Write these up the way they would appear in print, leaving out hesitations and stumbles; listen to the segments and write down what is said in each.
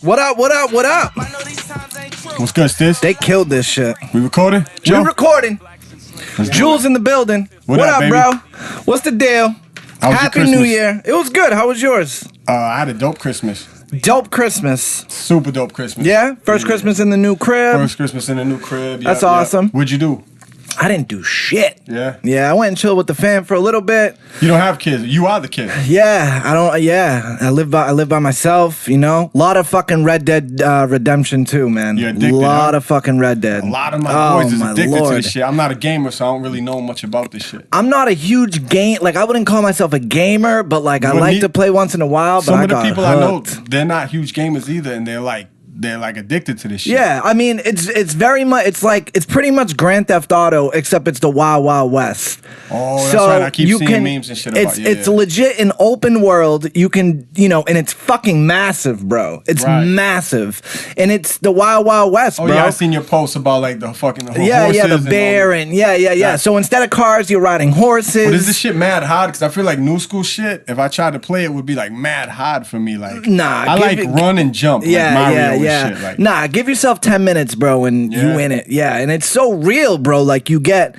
What up? What up? What up? What's good, Stiz? They killed this shit. We recording? Joe? We recording. Jules in the building. What up, baby? bro? What's the deal? How was your Happy Christmas? New Year. It was good. How was yours? I had a dope Christmas. Dope Christmas. Super dope Christmas. Yeah? First Christmas in the new crib. First Christmas in a new crib. That's awesome. What'd you do? I didn't do shit. Yeah? Yeah, I went and chilled with the fam for a little bit. You don't have kids. You are the kid. Yeah, I don't. Yeah, I live by myself. You know, a lot of fucking Red Dead Redemption too, man. You're addicted, lot of fucking Red Dead. A lot of my boys is my addicted to Lord. this shit. I'm not a gamer, so I don't really know much about this shit. I'm not a huge game. Like I wouldn't call myself a gamer, but like I like to play once in a while. But Some I of the got people I know, hooked. they're not huge gamers either, and they're like addicted to this shit. Yeah, I mean it's very much it's pretty much Grand Theft Auto except it's the Wild Wild West. Oh, that's right. I keep seeing memes and shit about it. It's legit an open world. You can and it's fucking massive, bro. It's massive, and it's the Wild Wild West, Oh bro. yeah, I seen your post about like the fucking horses. The bear and yeah. So instead of cars, you're riding horses. But is this shit mad hard? Because I feel like new school shit, if I tried to play it, would be like mad hard for me. Like, nah, I like run and jump. Like Mario and shit. Like, nah, give yourself 10 minutes, bro, and you in it. Yeah, and it's so real, bro. Like you get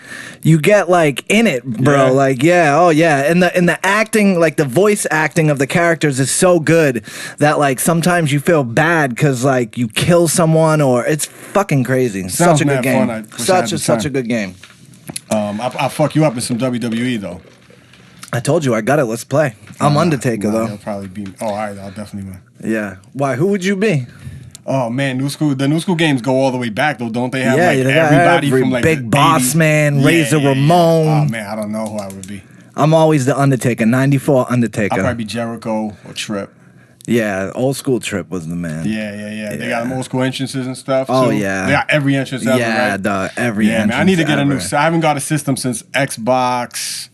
like in it, bro. Yeah. Like and the acting, like the voice acting of the characters is so good that like sometimes you feel bad because like you kill someone or it's fucking crazy. Sounds Such a good mad game. fun. I wish I had the Such a time. good game. I'll fuck you up in some WWE though. I told you I got it. Let's play. I'm Undertaker though. You'll probably be. Oh, all right. I'll definitely win. Yeah. Why? Who would you be? Oh man, the new school games go all the way back though, don't they? Have Yeah, like they got everybody every from like Big the Boss 80s? Man, Razor Ramon. Oh man, I don't know who I would be. I'm always the Undertaker. 94 Undertaker. I'd probably be Jericho or Trip. Yeah, old school Trip was the man. Yeah. They got them old school entrances and stuff. Oh, too. yeah. They got every entrance ever, Yeah, right? dog. Every Yeah, entrance man. I need to get a new. ever. I haven't got a system since Xbox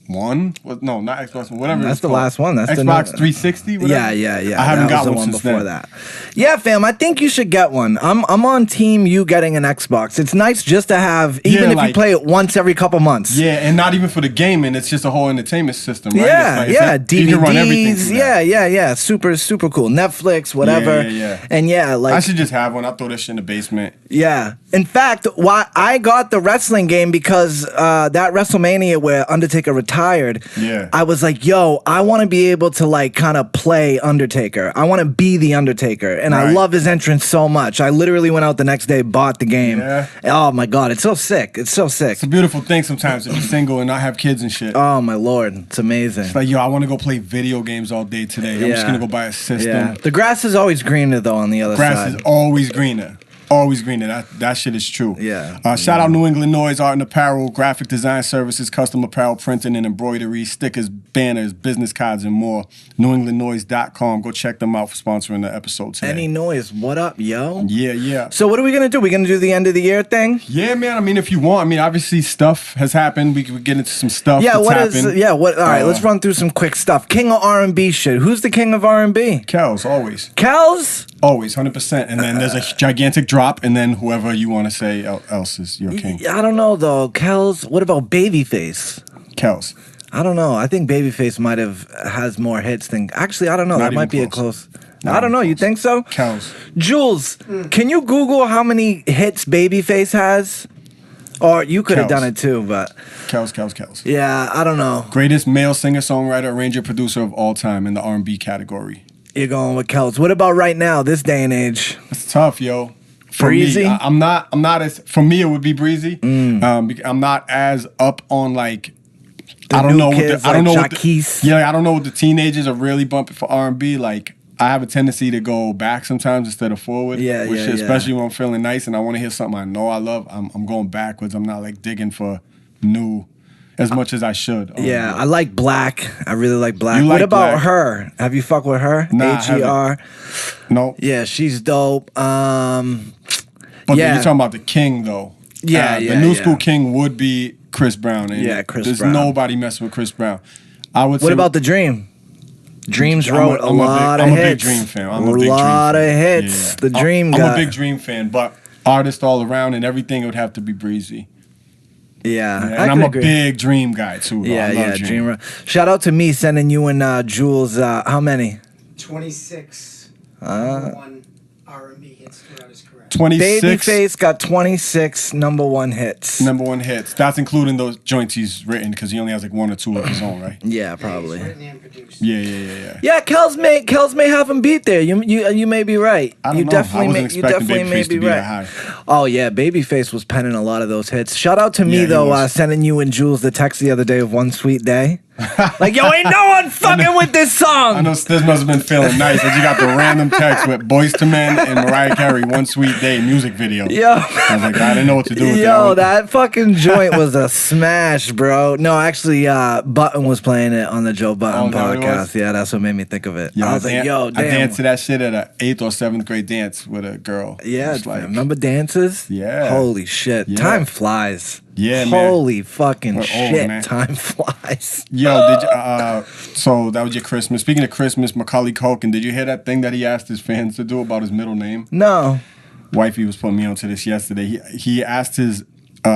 One. No, not Xbox One. Whatever. That's it's the called. last one. That's the Xbox new- 360. Whatever. Yeah. I haven't That was got the one since before then. that. Yeah, fam. I think you should get one. I'm on team you getting an Xbox. It's nice just to have, even if you like- play it once every couple months. Yeah, and not even for the gaming. It's just a whole entertainment system, right? Yeah, DVDs. You can run everything DVDs. through that. Yeah. Super cool. Netflix, whatever. Yeah. And yeah, like I should just have one. I'll throw this shit in the basement. yeah. In fact, why I got the wrestling game because that WrestleMania where Undertaker retired. Yeah. I was like, yo, I want to be able to like kind of play Undertaker. I want to be the Undertaker, and I Right. love his entrance so much. I literally went out the next day, bought the game. Yeah. Oh my god, it's so sick. It's so sick. It's a beautiful thing sometimes to be single and not have kids and shit. Oh my lord, it's amazing. It's like, yo, I want to go play video games all day today. I'm just Yeah. gonna go buy a system. Yeah. The grass is always greener though on the other Grass side. is always greener. Always greener. That shit is true. Yeah. Shout out New England Noise Art and Apparel, graphic design services, custom apparel printing and embroidery, stickers, banners, business cards, and more. NewEnglandNoise.com. Go check them out for sponsoring the episode today. Any noise? What up, yo? Yeah. So what are we gonna do? We gonna do the end of the year thing? Yeah, man. I mean, if you want. I mean, obviously stuff has happened. We could get into some stuff. Yeah, that's what is? happened. Yeah, what? All right, let's run through some quick stuff. King of R&B shit. Who's the king of R&B? Kels, always. Kels? Always, 100%. And then there's a gigantic drop, and then whoever you want to say else is your king. I don't know though. Kels. What about Babyface? Kels. I don't know. I think Babyface has more hits than. Actually, I don't know. Not That might be even a close. Not I don't know. even You think so? Kels. Jules, can you Google how many hits Babyface has? Or you could have Kels. done it too, but Kels. yeah, I don't know. Greatest male singer, songwriter, arranger, producer of all time in the R&B category. You're going with Kels. What about right now, this day and age? It's tough, yo. For Breezy? me, I'm not as. For me, it would be Breezy. I'm not as up on like. The I don't new know. kids I don't like know. What the, Jacquees. yeah, I don't know what the teenagers are really bumping for R&B. Like, I have a tendency to go back sometimes instead of forward. Yeah, with yeah, shit, yeah. especially when I'm feeling nice and I want to hear something I know I love. I'm going backwards. I'm not like digging for new as much as I should. Yeah, I like Black. I really like Black. You What like about Black? her? Have you fucked with her? Nah, I HER. No. Yeah, she's dope. But yeah. you're talking about the king, though. Yeah, The new yeah. school king would be Chris Brown. And Yeah, Chris there's Brown. nobody messing with Chris Brown. I would say. What about The Dream? Dreams I'm wrote a lot of I'm hits. a big Dream fan. A lot of hits. The Dream I'm guy. a big Dream fan, but artist all around and everything it would have to be Breezy. Yeah, And I I'm could a agree. big Dream guy too. Bro. I love Dream. Dream. Shout out to me sending you and Jules. How many? 26. number one R&B hits throughout his career. 26 Babyface got 26 number one hits. number one hits. That's including those joints he's written because he only has like one or two of his own, right? Yeah, probably. He's written and produced. Yeah. Yeah, Kels may have him beat there. You may be right. I don't You know. definitely I wasn't may, you expecting definitely may Babyface be to be right. that high. Oh yeah, Babyface was penning a lot of those hits. Shout out to me Yeah, he though, was. sending you and Jules the text the other day of One Sweet Day. Like, yo, ain't no one fucking with this song. I know Stiz must have been feeling nice as you got the random text with Boyz II Men and Mariah Carey One Sweet Day music video. Yo. I was like, I didn't know what to do with Yo, that fucking joint was a smash, bro. No, actually, Button was playing it on the Joe Button Oh, is that what it was? podcast. Yeah, that's what made me think of it. Yo, I was like, yo, I damn. danced to that shit at an 8th or 7th grade dance with a girl. Yeah, It's like, remember dances? Yeah. Holy shit. Yeah. Time flies. Yeah, man. Holy fucking We're old, shit. man. Time flies. Yo, did you, so that was your Christmas. Speaking of Christmas, Macaulay Culkin, did you hear that thing that he asked his fans to do about his middle name? No. Wifey was putting me onto this yesterday. He asked his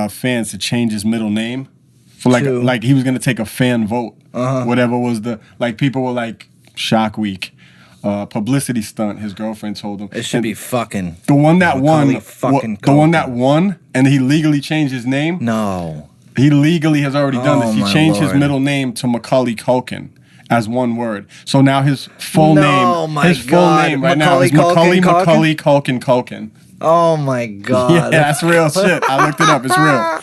fans to change his middle name for True. like he was gonna take a fan vote. Whatever was the like people were like Shock Week, publicity stunt. His girlfriend told him It should And be fucking. the one that Macaulay won. fucking The one that Culkin. won, and he legally changed his name. No. He legally has already done Oh, this. He my changed his Lord. middle name to Macaulay Culkin as one word. So now his full No, name, my his full God. name right now is Macaulay Macaulay Culkin? Culkin. Oh my God. Yeah, that's real shit. I looked it up. It's real.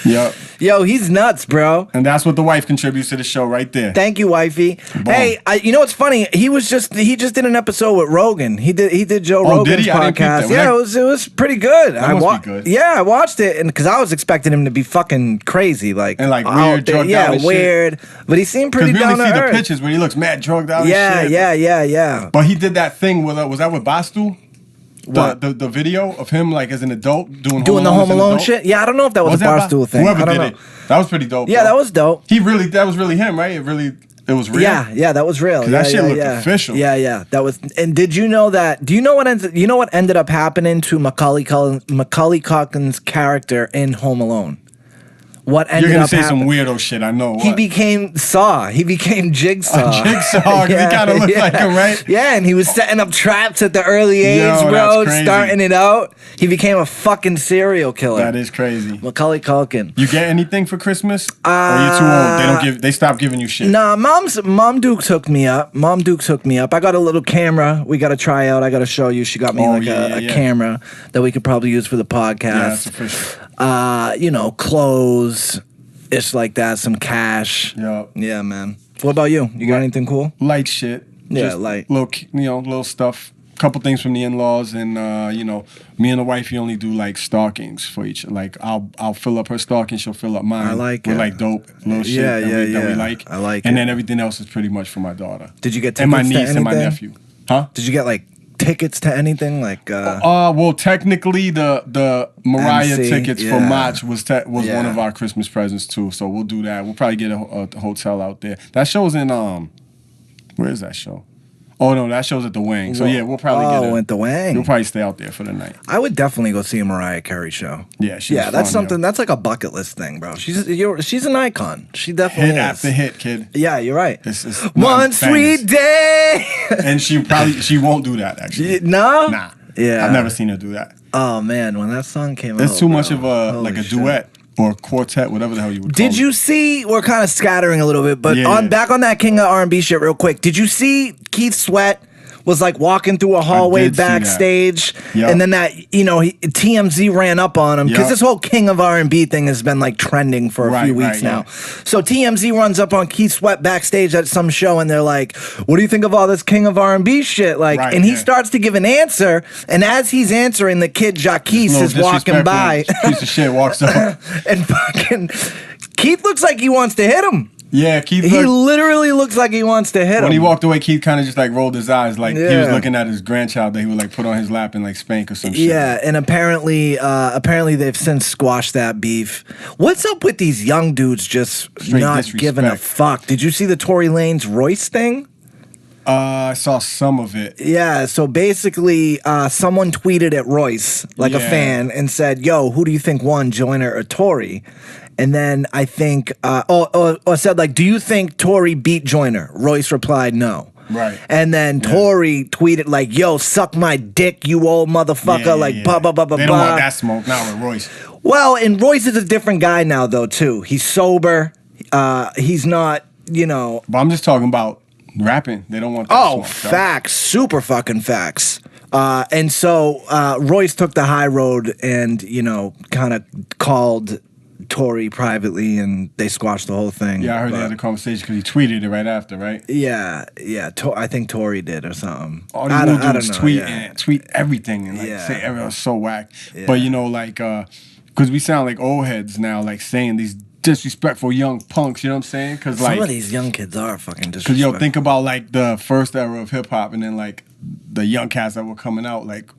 Yep. Yo, he's nuts, bro. And that's what the wife contributes to the show right there. Thank you, wifey. Hey, you know what's funny? He just did an episode with Rogan. He did Joe Oh, Rogan's did he? I didn't peep podcast. that. Yeah, it was pretty good. That must be good. Yeah, I watched it, and because I was expecting him to be fucking crazy, like And, like, out weird, there. drugged Yeah, out and shit. weird. But he seemed Because pretty we down only to see the earth. pictures where he looks mad drugged out Yeah, and shit. yeah. But he did that thing with, was that with Bastu? What? The video of him like as an adult doing Doing the as Home an Alone adult? shit. Yeah, I don't know if that was a that Barstool thing. Whoever I don't did know. it. That was pretty dope. Yeah, bro. that was dope. That was really him, right? It was real. Yeah, that was real. 'Cause Yeah, that shit yeah, looked yeah. official. Yeah, that was. And did you know that? Do you know what ended up happening to Macaulay Culkin's character in Home Alone? What ended You're gonna up say happening? some weirdo shit. I know. He What? became Saw. He became Jigsaw. Jigsaw, 'cause he kinda looked like him, right? Yeah, and he was setting up traps at the early age, Yo, bro. that's crazy. Starting it out. He became a fucking serial killer. That is crazy. Macaulay Culkin. You get anything for Christmas? Or are you too old? They stop giving you shit. Nah, Mom Dukes hooked me up. I got a little camera. We got to try out. I got to show you. She got me a camera that we could probably use for the Yeah, that's podcast. official. Clothes, it's like that. Some cash. Yeah. Yeah, man. What about you? You got anything cool? Light shit. Yeah, Just light. Little stuff. Couple things from the in-laws, and me and the wifey only do like stockings for each. Like I'll fill up her stocking, she'll fill up mine. I like with it. like dope little shit Yeah, that we yeah. like. I like and it. then everything else is pretty much for my daughter. Did you get and my tickets to niece and my anything? nephew? Huh? Did you get like tickets to anything? Like Well, technically the Mariah MC, tickets yeah. for March was one Yeah. of our Christmas presents too. So we'll do that. We'll probably get a hotel out there. That show's in where is that show? Oh no, that show's at the Wing. So yeah, we'll probably at the Wing. We'll probably stay out there for the night. I would definitely go see a Mariah Carey show. Yeah, that's something. That's like a bucket list thing, bro. She's an icon. She definitely Hit is. after hit, kid. Yeah, you're right. It's One sweet day. And she won't do that actually. No. Nah. Yeah. I've never seen her do that. Oh man, when that song came out, It's too much bro, of a holy a shit. duet or a quartet, whatever the hell you would call Did it. you see? We're kind of scattering a little bit, but Yeah. back on that King of R&B shit, real quick. Did you see Keith Sweat was like walking through a hallway did see that. backstage, Yep. and then TMZ ran up on him because Yep. this whole King of R&B thing has been like trending for a few weeks Right, now. yeah. So TMZ runs up on Keith Sweat backstage at some show, and they're like, "What do you think of all this King of R&B shit?" Like, Right, and he yeah. starts to give an answer, and as he's answering, the kid Jaquise Little is walking by, disrespectful piece of shit walks up. and fucking Keith looks like he wants to hit him. Yeah, Keith. He literally looks like he wants to hit him. When he walked away, Keith kind of just like rolled his eyes, like he was Yeah. looking at his grandchild that he would like put on his lap and like spank or some shit. Yeah, and apparently they've since squashed that beef. What's up with these young dudes just Straight not disrespect. giving a fuck? Did you see the Tory Lanez Royce thing? I saw some of it. Yeah, so basically someone tweeted at Royce, like a Yeah. fan, and said, "Yo, who do you think won, Joyner or Tory?" And then I think, or said like, "Do you think Tory beat Joyner?" Royce replied, "No." Right. And then Tory tweeted like, "Yo, suck my dick, you old motherfucker!" Blah blah blah blah. They don't want that smoke. Not with Royce. Well, and Royce is a different guy now, though. Too. He's sober. He's not. But I'm just talking about rapping. They don't want that smoke. Facts. Super fucking facts. And so Royce took the high road and, kind of called Tory privately and they squashed the whole thing. Yeah, I heard they had a conversation because he tweeted it right after, right? Yeah. I think Tory did or something. All he would do was tweet everything and say everyone's so whack. Yeah. But, because we sound like old heads now, like saying these disrespectful young punks, you know what I'm saying? Because some of these young kids are fucking disrespectful. Because think about like the first era of hip hop, and then like the young cats that were coming out. Like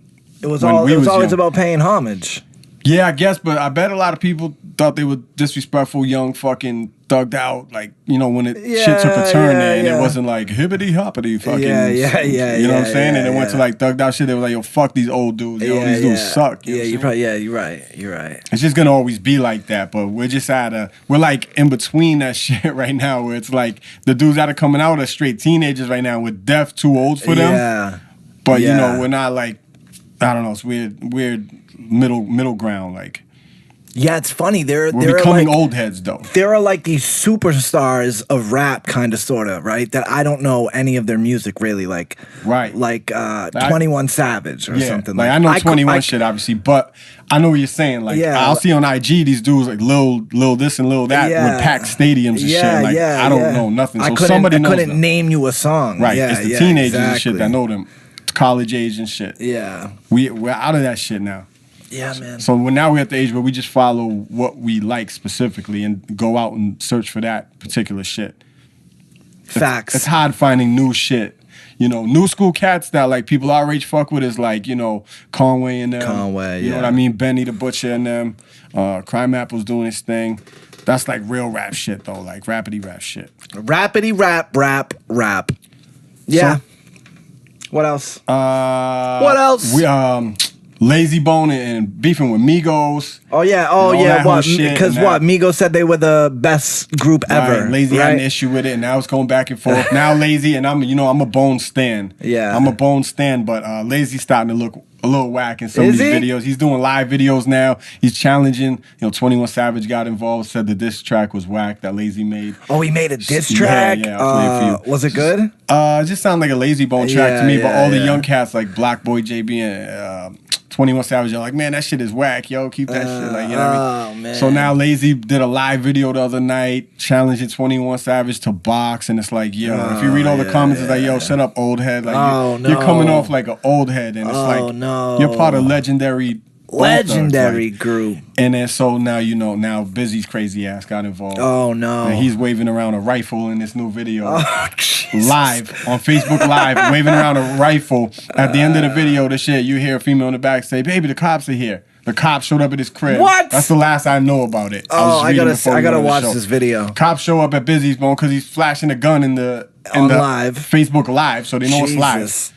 it was always about paying homage. Yeah, I guess, but I bet a lot of people thought they were disrespectful, young, fucking thugged out. Like when shit took a turn there, and it wasn't like hippity hoppity fucking. You know what I'm saying? And it went to like thugged out shit. They were like, yo, fuck these old dudes. Yo, these dudes suck. You're right. You're right. It's just gonna always be like that. But we're just we're like in between that shit right now, where it's like the dudes that are coming out are straight teenagers right now. We're deaf, too old for them. Yeah. But we're not like, I don't know. It's weird middle ground like. Yeah, it's funny. We're becoming old heads, though. There are like these superstars of rap, kind of, sort of, right? That I don't know any of their music really, like 21 Savage or something. Like I know 21 shit, obviously, but I know what you're saying. Like I'll see on IG these dudes like Lil this and Lil that with packed stadiums and shit. Like I don't know nothing. So somebody knows. I couldn't name you a song. Right, it's the teenagers and shit that know them, college age and shit. Yeah, we're out of that shit now. Yeah, man. So now we're at the age where we just follow what we like specifically and go out and search for that particular shit. Facts. It's hard finding new shit. New school cats that like people our age fuck with is like, Conway and them. You know what I mean? Benny the Butcher and them. Crime Apple's doing his thing. That's like real rap shit though, like rappity rap shit. Rappity rap. Yeah. So, what else? What else? We Lazy Bone and beefing with Migos. Oh yeah. What? Because Migos said they were the best group ever. Lazy had an issue with it, and now it's going back and forth. Now Lazy and I'm a Bone stan. Yeah, I'm a Bone stan, but Lazy's starting to look a little whack in some of these videos. He's doing live videos now. He's challenging. 21 Savage got involved, said the diss track was whack that Lazy made. Oh, he made a diss track? Yeah, I'll play it for you. Was it good? It just sounded like a Lazy Bone track to me, but all the young cats like Black Boy JB and 21 Savage are like, man, that shit is whack, yo. Keep that shit. Like, you know what I mean? Man. So now Lazy did a live video the other night challenging 21 Savage to box, and it's like, yo, if you read all the comments, it's like, yo, shut up, old head. Like, you're coming off like an old head, and it's you're part of legendary group. And then so now now Busy's crazy ass got involved. Oh no. And he's waving around a rifle in this new video. Live on Facebook Live, waving around a rifle. At the end of the video, you hear a female in the back say, "Baby, the cops are here." The cops showed up at his crib. What? That's the last I know about it. I gotta watch this video. Cops show up at Busy's phone because he's flashing a gun in the live Facebook Live, so they know it's live.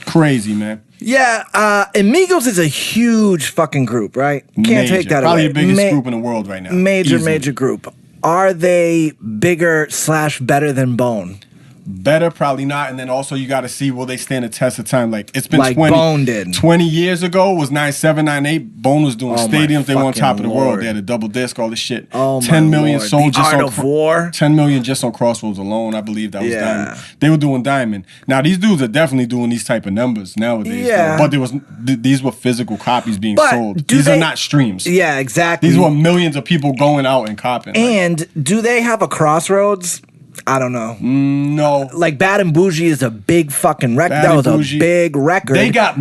Crazy, man. Yeah, and Migos is a huge fucking group, right? Can't take that Probably away. the biggest group in the world right now. Major group. Are they bigger / better than Bone? Better, probably not. And then also you got to see, will they stand the test of time? Like, it's been Bone did. 20 years ago was 97, 98. Bone was doing stadiums. They were on top of the world. They had a double disc, all this shit. 10 million sold just on War. 10 million just on Crossroads alone. I believe that was Diamond. They were doing Diamond. Now, these dudes are definitely doing these type of numbers nowadays. Yeah. But these were physical copies being sold. These are not streams. Yeah, exactly. These were millions of people going out and copping. And do they have a Crossroads? I don't know. No. Like Bad and Bougie is a big fucking record. That was a big record. They got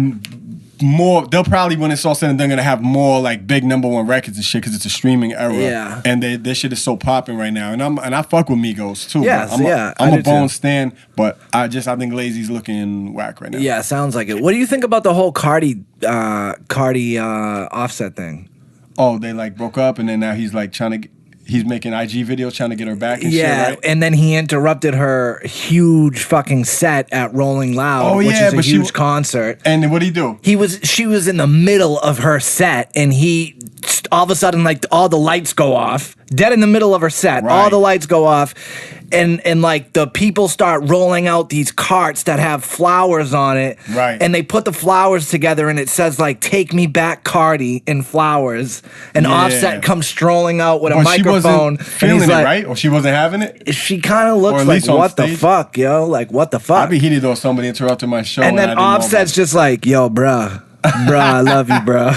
more. They'll probably, when it's all said and done, gonna have more like big #1 records and shit because it's a streaming era. Yeah. And this shit is so popping right now. And I fuck with Migos too. Yes, I'm a Bone stan, but I think Lazy's looking whack right now. Yeah, sounds like it. What do you think about the whole Cardi Offset thing? Oh, they like broke up, and then now he's like he's making IG videos trying to get her back and shit, right? And then he interrupted her huge fucking set at Rolling Loud, which is a huge concert. And what did he do? She was in the middle of her set, and he all of a sudden, like, all the lights go off. Dead in the middle of her set. Right. All the lights go off. And like, the people start rolling out these carts that have flowers on it. Right. And they put the flowers together, and it says, like, "Take me back, Cardi," in flowers. And Offset comes strolling out with a microphone. She wasn't feeling it, right? Or she wasn't having it? She kind of looks like, what the fuck, yo? Like, what the fuck? I'd be heated though if somebody interrupted my show. And then Offset's just like, yo, bruh. Bruh, I love you, bruh.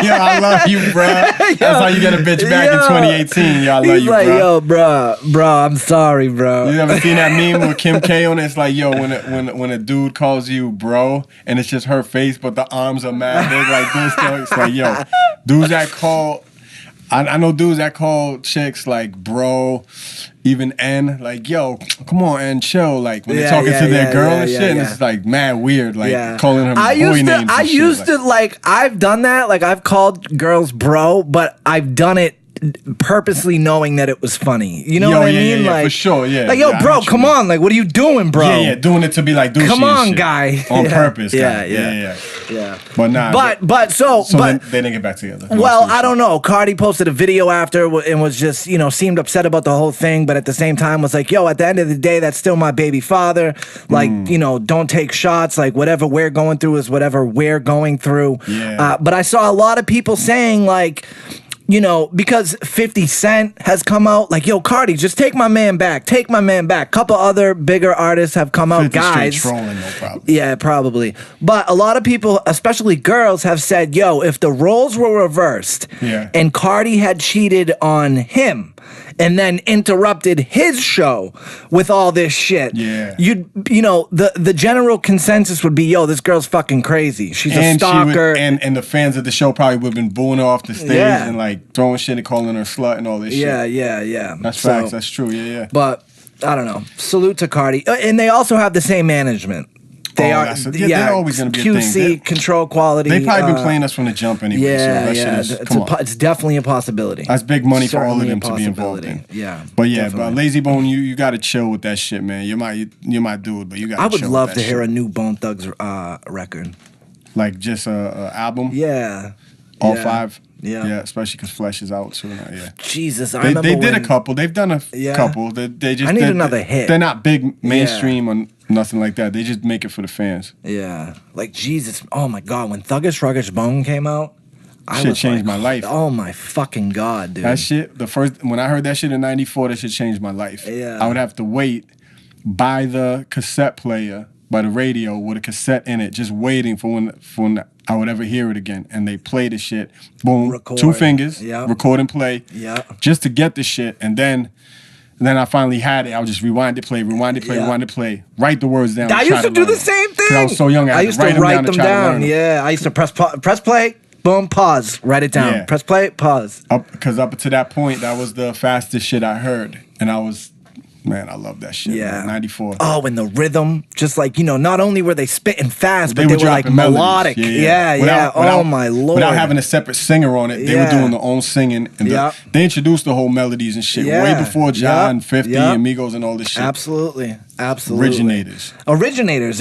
Yo, I love you, bruh. That's how you get a bitch back in 2018. Yo, I love you, like, bruh. Yo, bruh, I'm sorry, bro. You ever seen that meme with Kim K on it? It's like, yo, when a dude calls you bro, and it's just her face, but the arms are mad big like this. Though. It's like, yo, dudes that call, I know dudes that call chicks like bro, even N, like, yo, come on, and chill. Like, when they're talking to their girl and shit, and it's like mad weird, like calling her boy names. I used to, like, I've done that. Like, I've called girls bro, but I've done it purposely knowing that it was funny. You know what I mean? Yeah, like, for sure, yeah. Like, yo, bro, come on. Like, what are you doing, bro? Yeah, doing it to be like douchey. Come on, shit. guy. On purpose. Yeah. But nah. But they didn't get back together. Well, I don't know. Cardi posted a video after and was just, seemed upset about the whole thing, but at the same time was like, yo, at the end of the day, that's still my baby father. Like, don't take shots. Like, whatever we're going through is whatever we're going through. Yeah. But I saw a lot of people saying, like, because 50 Cent has come out, like, yo, Cardi, just take my man back. Take my man back. Couple other bigger artists have come out, guys. Trolling, no problem. Yeah, probably. But a lot of people, especially girls, have said, yo, if the roles were reversed and Cardi had cheated on him and then interrupted his show with all this shit, the general consensus would be, yo, this girl's fucking crazy. She's a stalker. And the fans of the show probably would have been booing her off the stage and like throwing shit and calling her slut and all this shit. Yeah. That's facts. That's true. Yeah. But I don't know. Salute to Cardi. And they also have the same management. They're always going to be a thing. QC, control quality. They've probably been playing us from the jump anyway. It's definitely a possibility. That's big money for all of them to be involved in. Yeah, but Lazy Bone, you got to chill with that shit, man. You're my dude, but you got. I would love to hear a new Bone Thugs record, like just a album. Yeah, all 5. Yeah, especially because Flesh is out soon. Yeah, Jesus, they did a couple. They've done a couple. They just I need another hit. They're not big mainstream or nothing like that. They just make it for the fans. Yeah, like Jesus. Oh my God, when Thuggish Ruggish Bone came out, shit changed my life. Oh my fucking God, dude. That shit. When I heard that shit in *94, that shit changed my life. Yeah, I would have to wait by the cassette player, by the radio with a cassette in it, just waiting for when I would ever hear it again. And they play the shit. Boom. Record. 2 fingers. Record and play. Yeah. Just to get the shit. And then I finally had it. I would just rewind it, play, rewind it, play. Write the words down. I used to do the same thing. I was so young. I used to write them down. Yeah. I used to press play. Boom, pause, write it down. Press play, pause. Because up to that point, that was the fastest shit I heard. And I was... Man, I love that shit. Yeah. Man. 94. Oh, and the rhythm, just like, not only were they spitting fast, but they were like melodic. Yeah. Oh, my Lord. Without having a separate singer on it, they were doing their own singing. And they introduced the whole melodies and shit way before Ja and 50 and Migos and all this shit. Absolutely. Originators,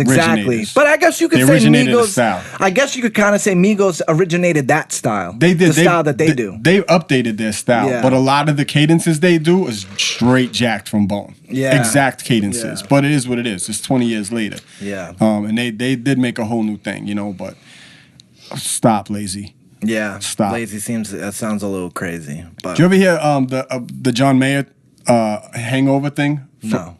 exactly. But I guess you could say Migos. Style. I guess you could kind of say Migos originated that style. They did. The style that they do. They updated their style, but a lot of the cadences they do is straight jacked from Bone. Yeah. Exact cadences. Yeah. But it is what it is. It's 20 years later. Yeah. And they did make a whole new thing, but stop, Lazy. Yeah. Stop. Lazy sounds a little crazy. But did you ever hear the John Mayer hangover thing? No.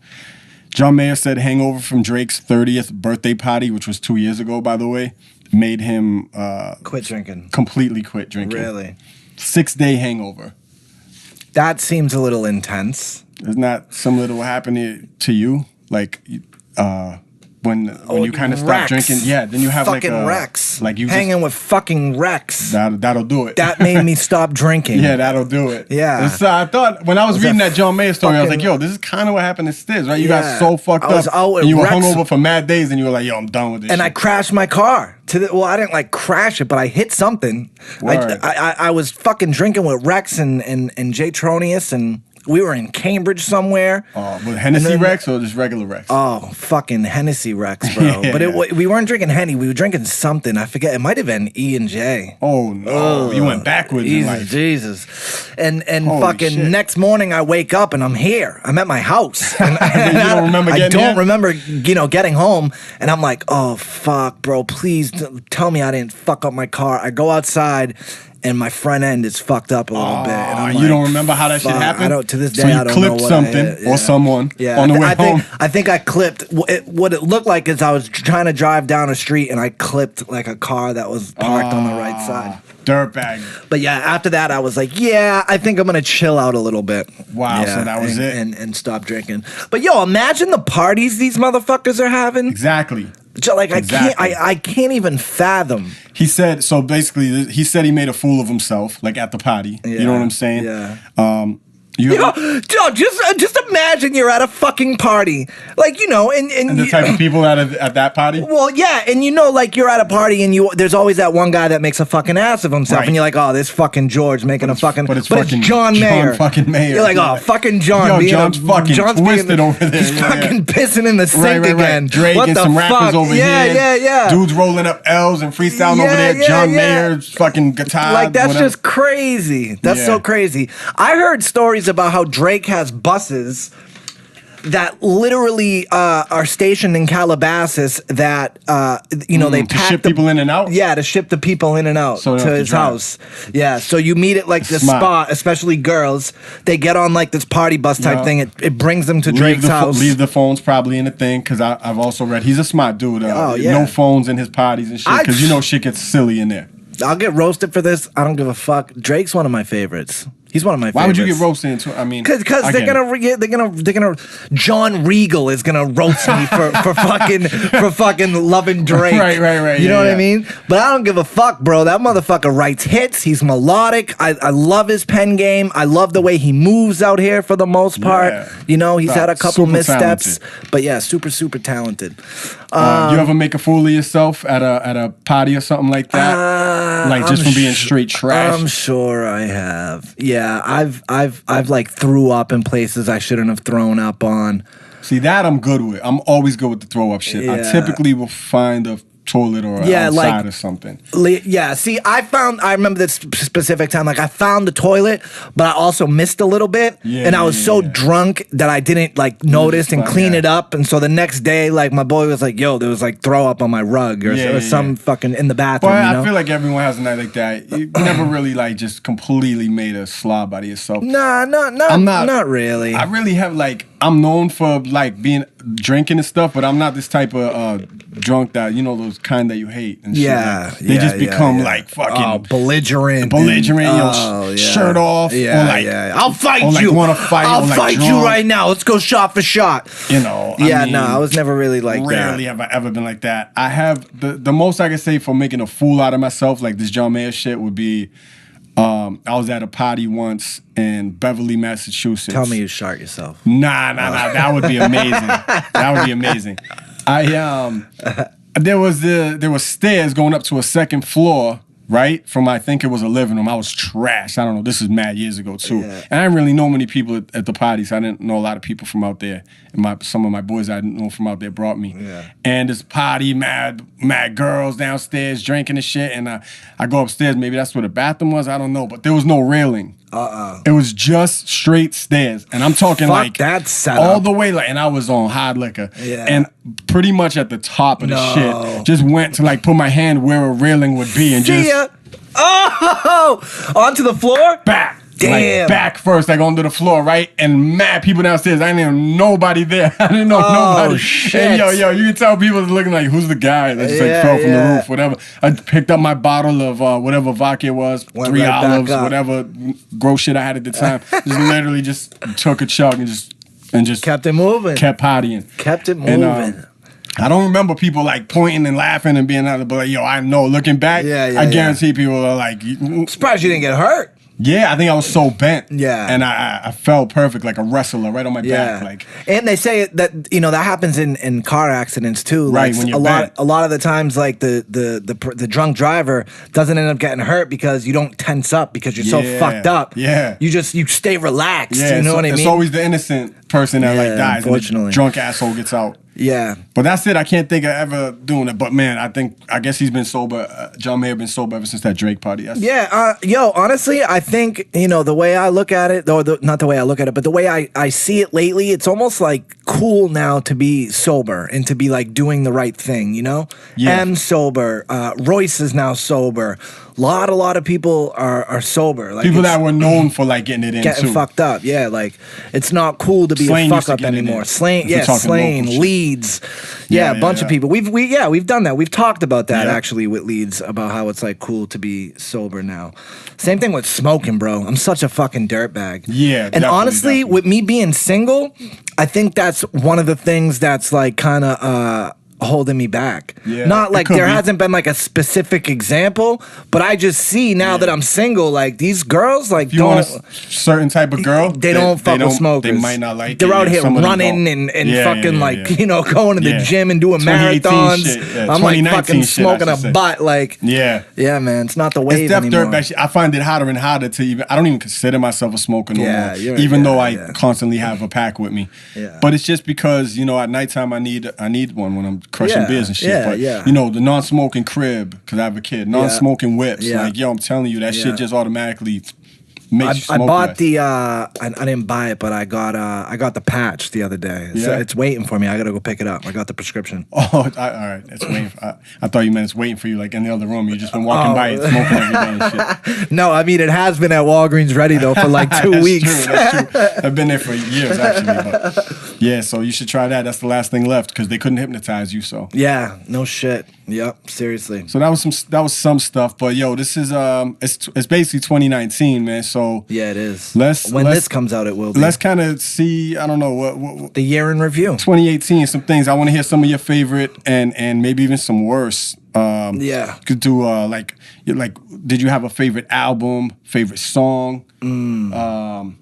John Mayer said hangover from Drake's 30th birthday party, which was 2 years ago, by the way, made him quit drinking. Completely quit drinking. Really? 6-day hangover. That seems a little intense. Isn't that similar to what happened to you? Like when you kind of stop drinking, then you have fucking like wrecks. Like you hanging with fucking wrecks. That'll do it. That made me stop drinking. Yeah, that'll do it. Yeah. So I thought when I was reading that John Mayer story, I was like, yo, this is kind of what happened to Stiz, right? You got so fucked up, and you were hungover for mad days, and you were like, yo, I'm done with this. And I crashed my car. I didn't like crash it, but I hit something. I was fucking drinking with Rex and Jay Tronius and We were in Cambridge somewhere. Oh, with Hennessy Rex or just regular Rex? Oh, fucking Hennessy Rex, bro. But we weren't drinking Henny. We were drinking something. I forget. It might have been E&J. Oh, no. You went backwards in life. Jesus. And fucking next morning I wake up and I'm here. I'm at my house. And you don't remember getting I don't remember, getting home. And I'm like, oh, fuck, bro. Please tell me I didn't fuck up my car. I go outside. And my front end is fucked up a little bit. And I'm you don't remember how that shit happened? I don't. To this day, I don't know what So you clipped something or someone on the way home. I think I clipped. What it looked like is I was trying to drive down a street and I clipped like a car that was parked on the right side. Dirtbag. But yeah, after that, I was like, I think I'm gonna chill out a little bit. Wow, so that was it, and stop drinking. But yo, imagine the parties these motherfuckers are having. Exactly. Like I can't even fathom. He said so. Basically, he said he made a fool of himself, like at the party. Yeah, you know what I'm saying? Yeah. Just imagine you're at a fucking party, like and the type of people at that party. Well, yeah, and like you're at a party and there's always that one guy that makes a fucking ass of himself, right. And you're like, oh, this fucking George making a fucking, but it's John Mayer. John fucking Mayer. You're like, oh, fucking John. Yo, John's twisted over there. He's fucking pissing in the sink again. Drake and some rappers over here. Yeah. Dudes rolling up L's and freestyling over there. John Mayer's fucking guitar. Like that's just crazy. That's so crazy. I heard stories about how Drake has buses that literally are stationed in Calabasas that they to ship people in and out. Yeah, to ship the people in and out to his house. Yeah, so you meet at like this spot, especially girls. They get on like this party bus type thing. It brings them to Drake's house. Leave the phones probably in the thing because I've also read he's a smart dude. No phones in his parties and shit because shit gets silly in there. I'll get roasted for this. I don't give a fuck. Drake's one of my favorites. He's one of my favorites. Why would you get roasted into? I mean, because they're gonna John Regal is gonna roast me for fucking loving Drake. Right. You know what I mean? But I don't give a fuck, bro. That motherfucker writes hits. He's melodic. I love his pen game. I love the way he moves out here for the most part. Yeah. He's had a couple missteps, but yeah, super talented. You ever make a fool of yourself at a party or something like that? Like just from being straight trash? I'm sure I have. Yeah, I've like threw up in places I shouldn't have thrown up on. See, that I'm good with. I'm always good with the throw up shit. Yeah. I typically will find a toilet or outside or something. Yeah, see, I remember this specific time, like I found the toilet, but I also missed a little bit, and I was so drunk that I didn't like notice and clean it up, and so the next day, like my boy was like, yo, there was like throw up on my rug or some fucking in the bathroom. Well, I feel like everyone has a night like that. You never really like just completely made a slob out of yourself. Nah, not really. I really have like, I'm known for like being drinking and stuff, but I'm not this type of drunk that those kind that you hate and shit. Like, they just become like fucking belligerent, shirt off, or like I'll fight you. Want to fight? I'll fight you right now. Let's go shot for shot. I was never really like that. Rarely have I ever been like that. I have the most I can say for making a fool out of myself, like this John Mayer shit, would be. I was at a party once in Beverly, Massachusetts. Tell me you shot yourself. Nah. That would be amazing. That would be amazing. There was stairs going up to a second floor, right? From I think it was a living room. I was trash. I don't know. This is mad years ago too. Yeah. And I didn't really know many people at the party, so I didn't know a lot of people from out there. And some of my boys I didn't know from out there brought me. Yeah. And this party, mad girls downstairs drinking and shit. And I go upstairs. Maybe that's where the bathroom was. I don't know. But there was no railing. It was just straight stairs. And I'm talking like that setup. All the way. And I was on hard liquor. Yeah. And pretty much at the top of the shit. Just went to like put my hand where a railing would be and just... onto the floor? Back. Damn. Like back first, like onto the floor, right? And mad people downstairs. I didn't know nobody there. I didn't know nobody. Shit. And yo, you can tell people looking like, who's the guy that just like fell from the roof, whatever. I picked up my bottle of whatever vodka it was, went 3 right olives, whatever gross shit I had at the time. Just literally just took a chug and just kept it moving. Kept partying. Kept it moving. And, I don't remember people like pointing and laughing and being out, but like, yo, I know. Looking back, I guarantee people are like, surprised you didn't get hurt. Yeah, I think I was so bent. Yeah. And I fell perfect like a wrestler right on my back. Like, and they say that, you know, that happens in car accidents too. Right, Like when you're a lot of the times, like the drunk driver doesn't end up getting hurt because you don't tense up because you're so fucked up. Yeah. You stay relaxed. Yeah, you know what I mean? It's always the innocent person that like dies unfortunately. And the drunk asshole gets out. Yeah. But that's it. I can't think of ever doing it. But man, I guess he's been sober. John Mayer been sober ever since that Drake party. Yo, honestly, I think, you know, the way I look at it, not the way I look at it, but the way I see it lately, it's almost like cool now to be sober and to be like doing the right thing, you know? Yeah. M's sober. Royce is now sober. A lot of people are sober. Like people that were known for like getting it in getting too. fucked up. Yeah, like it's not cool to be Slane a fuck up anymore. Slane, Leeds. Yeah, a bunch of people. We've done that. We've talked about that actually with Leeds about how it's like cool to be sober now. Same thing with smoking, bro. I'm such a fucking dirtbag. Yeah, and honestly, with me being single, I think that's one of the things that's like kind of holding me back. Yeah, not like there hasn't been like a specific example, but I just see now that I'm single, like these girls like you want a certain type of girl, they don't fuck with smokers. They might not like they're out here running and fucking you know, going to the gym and doing marathons. I'm like fucking smoking a butt. Like yeah man, it's not the wave anymore. I find it hotter and hotter to even. I don't even consider myself a smoker no more, even though I constantly have a pack with me. But it's just because, you know, at nighttime I need one when I'm crushing beers and shit. But you know, the non-smoking crib, because I have a kid, non-smoking whips. Like, yo, I'm telling you, that shit just automatically makes you smoke I bought less. the I didn't buy it, but I got the patch the other day. So it's waiting for me. I gotta go pick it up. I got the prescription. Oh, all right. It's waiting. I thought you meant it's waiting for you, like in the other room. You just been walking by and smoking every day and shit. No, I mean it has been at Walgreens ready though for like 2 weeks. That's true. I've been there for years actually. But yeah, so you should try that. That's the last thing left because they couldn't hypnotize you. So yeah, no shit. Yep, seriously. So that was some stuff. But yo, this is it's basically 2019, man. So yeah, it is. When this comes out, it will be. Let's kind of see. I don't know what the year in review. 2018. Some things I want to hear. Some of your favorite and maybe even some worse. Could do like did you have a favorite album, favorite song?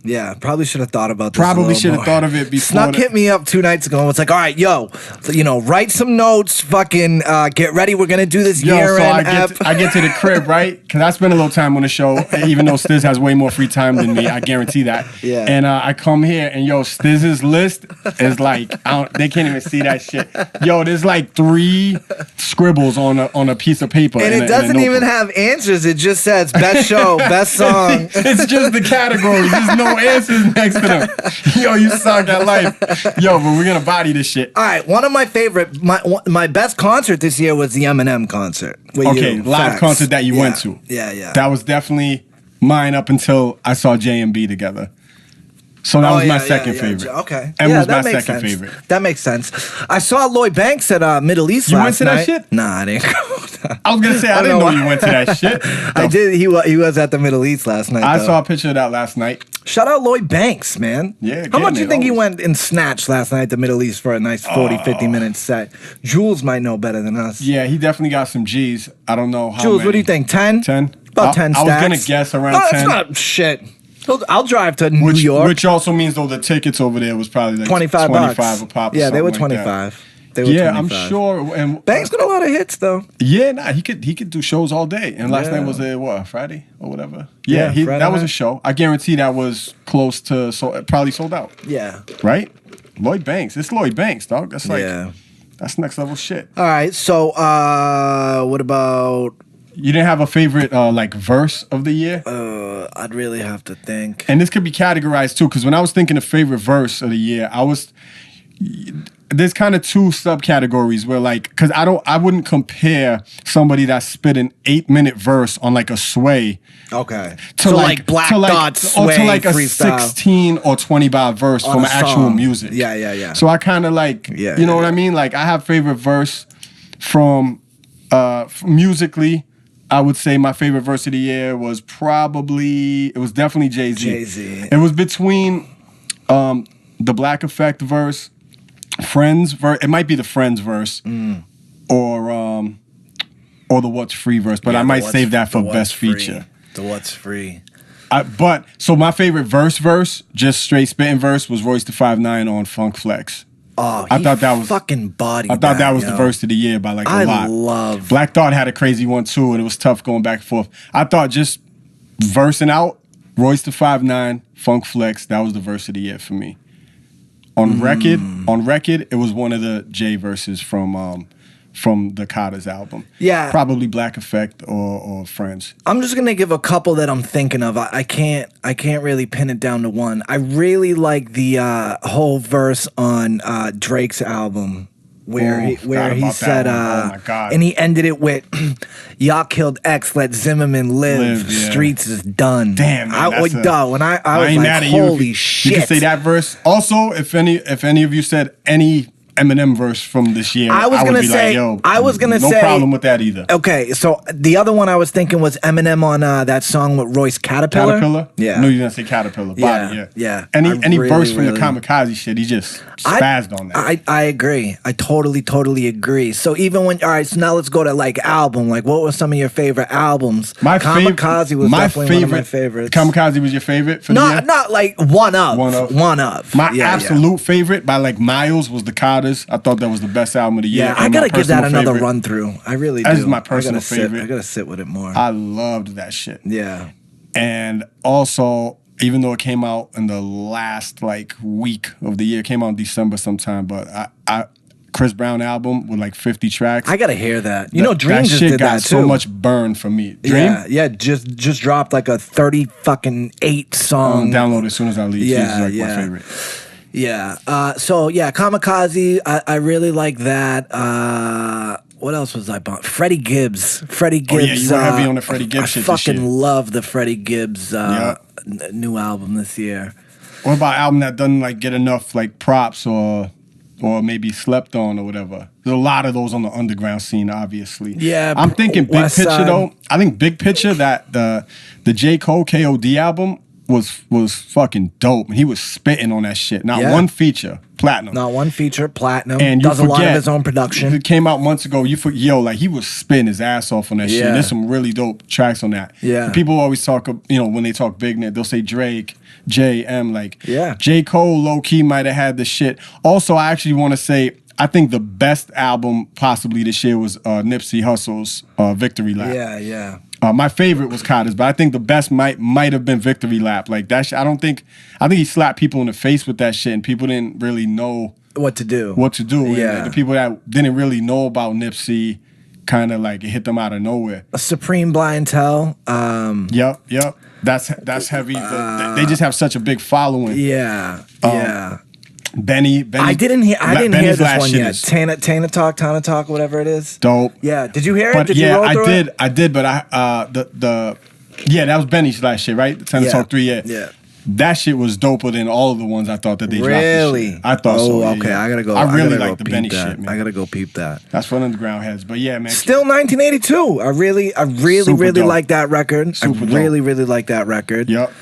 Yeah, probably should have thought about this. Probably should have thought of it before. Snuk hit me up 2 nights ago and was like, all right, yo, you know, write some notes, fucking get ready, we're gonna do this year end I get to the crib, right? Because I spend a little time on the show, even though Stiz has way more free time than me, I guarantee that. Yeah. And I come here and yo, Stiz's list is like, they can't even see that shit. Yo, there's like 3 scribbles on a piece of paper. And it doesn't even have answers, it just says best show, best song. It's just the categories. There's no answers next to them. Yo, you suck at life. Yo, but we're gonna body this shit. All right, one of my favorite, my best concert this year was the Eminem concert. Live concert that you went to. Yeah. That was definitely mine up until I saw J&B together. So that was my second favorite. Okay. And was my second favorite. That makes sense. I saw Lloyd Banks at Middle East last night. You went to that shit? Nah, I didn't go. I was going to say, I didn't know you went to that shit. I did. He was at the Middle East last night. I saw a picture of that last night. Shout out Lloyd Banks, man. Yeah. How much do you think he went and snatched last night at the Middle East for a nice 40, 50-minute set? Jules might know better than us. Yeah, he definitely got some G's. I don't know how Jules, many. what do you think, 10? 10? About 10 stacks. I was going to guess around 10. That's not shit. I'll drive to New York. Which also means, though, the tickets over there was probably like 25 a pop. Yeah, they were 25. They were 25. I'm sure. And Banks got a lot of hits, though. Yeah, he could do shows all day. And last night was Friday or whatever? Yeah, that was a show. I guarantee that was close to probably sold out. Yeah. Right? Lloyd Banks. It's Lloyd Banks, dog. That's like that's next level shit. All right, so what about... You didn't have a favorite like verse of the year? I'd really have to think. And this could be categorized too, because when I was thinking of favorite verse of the year, there's kind of 2 subcategories where like, because I wouldn't compare somebody that spit an 8-minute verse on like a Sway. Okay. To like Black Dot Sway, or to like a freestyle. 16 or 20 bar verse from actual music. Yeah. So I kind of like, you know what I mean? Like I have favorite verse from musically. I would say my favorite verse of the year was definitely Jay-Z. It was between the Black Effect verse, Friends verse. It might be the Friends verse, or the What's Free verse. But I might save that for best feature. The What's Free. So my favorite verse, just straight spitting verse, was Royce the 5'9" on Funk Flex. Oh, I thought that was fucking body. I thought that was the verse of the year by like a lot. I love Black Thought had a crazy one too, and it was tough going back and forth. I thought just versing out Royce the 5'9", Funk Flex, that was the verse of the year for me. On record, it was one of the J verses from the Carter's album. Yeah. Probably Black Effect or Friends. I'm just gonna give a couple that I'm thinking of. I can't really pin it down to one. I really like the whole verse on Drake's album where he said oh my God. and he ended it with y'all killed X, let Zimmerman live. Yeah. Streets is done. Damn, man, I was like, holy shit. You can say that verse. Also, if any of you said any Eminem verse from this year, I was gonna say, no problem with that either. Okay, so the other one I was thinking was Eminem on that song with Royce Caterpillar. Yeah, no, you didn't say Caterpillar. Yeah. Any verse from the Kamikaze shit, he just spazzed on that. I agree. I totally agree. So even when so now let's go to like album. Like, what were some of your favorite albums? Kamikaze was definitely one of my favorites. Kamikaze was your favorite for the year? Not like one of. My absolute favorite by like miles was the Carter. I thought that was the best album of the year. Yeah, I gotta give that another run through. I really do. That is my personal favorite. I gotta sit with it more. I loved that shit. Yeah. And also, even though it came out in the last like week of the year, it came out in December sometime, but I Chris Brown album with like 50 tracks. I gotta hear that. You know, Dream just did that too. So much burn for me. Dream? Yeah, just dropped like a 30-fucking-8 song. Download as soon as I leave. Yeah, He's like my favorite. Yeah. So yeah, Kamikaze. I really like that. What else was I bought? Freddie Gibbs. Oh yeah, you were heavy on the Freddie Gibbs shit. I fucking love the Freddie Gibbs new album this year. What about album that doesn't like get enough like props or maybe slept on or whatever? There's a lot of those on the underground scene, obviously. Yeah, I'm thinking Big Picture though. I think Big Picture, that the J. Cole KOD album was fucking dope. He was spitting on that shit. Not one feature, platinum. Not one feature, platinum. And does a lot of his own production. It came out months ago. Like he was spitting his ass off on that shit. There's some really dope tracks on that. Yeah. And people always talk, when they talk big, they'll say Drake, J.M. Like, yeah. J. Cole low key might have had the shit. Also, I actually want to say, I think the best album possibly this year was Nipsey Hussle's Victory Lap. Yeah. My favorite was Carter's, but I think the best might have been Victory Lap. Like that shit, I think he slapped people in the face with that shit, and people didn't really know what to do. Yeah. And the people that didn't really know about Nipsey kind of like it hit them out of nowhere. A Supreme Blientele. Yep. That's heavy. They just have such a big following. Yeah. Benny. I didn't hear this one yet. Tana Talk, whatever it is. Dope. Yeah. Did you hear it? But did you roll through it? I did, but that was Benny's last shit, right? The Tana Talk 3, yeah. That shit was doper than all of the ones I thought that they dropped. Really? I thought so. Oh, okay. I gotta go. I really like the Benny shit, man. I gotta go peep that. That's for underground heads. But yeah, man. Still 1982. I really like that record. Super really like that record. Yep.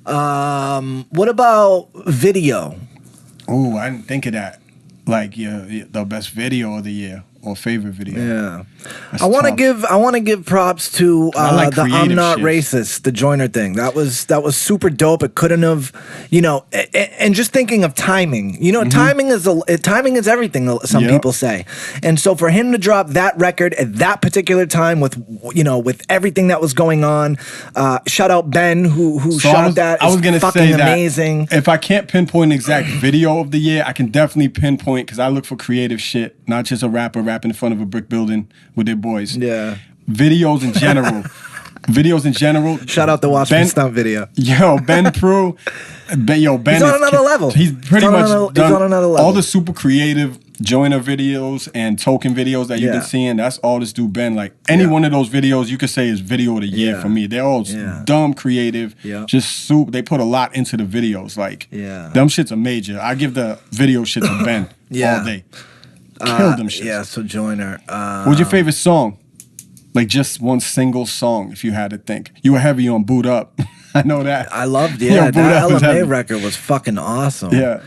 What about video? Oh, I didn't think of that. Like the best video of the year or favorite video. Yeah. I want to give props to the I'm Not Racist, the Joyner thing. That was super dope. It couldn't have, and just thinking of timing. Timing is everything, some people say. And so for him to drop that record at that particular time with everything that was going on, shout out Ben who shot that. I was going to say that amazing. If I can't pinpoint an exact video of the year, I can definitely pinpoint, because I look for creative shit, not just a rapper rapping in front of a brick building with their boys. Yeah. Videos in general. Shout out the Washington Stunt video. Yo, Ben Prue. Ben he's on another level. He's pretty much done on another level. All the super creative Joyner videos and token videos that you've been seeing. That's all this dude Ben. Like any one of those videos, you could say is video of the year for me. They're all dumb creative. Yeah. Just they put a lot into the videos. Like them shits are major. I give the video shit to Ben all day. Killed them shit. Yeah, so Joyner. What's your favorite song? Like just one single song, if you had to think. You were heavy on Boot Up. I know that. I loved that LMA record was fucking awesome. Yeah.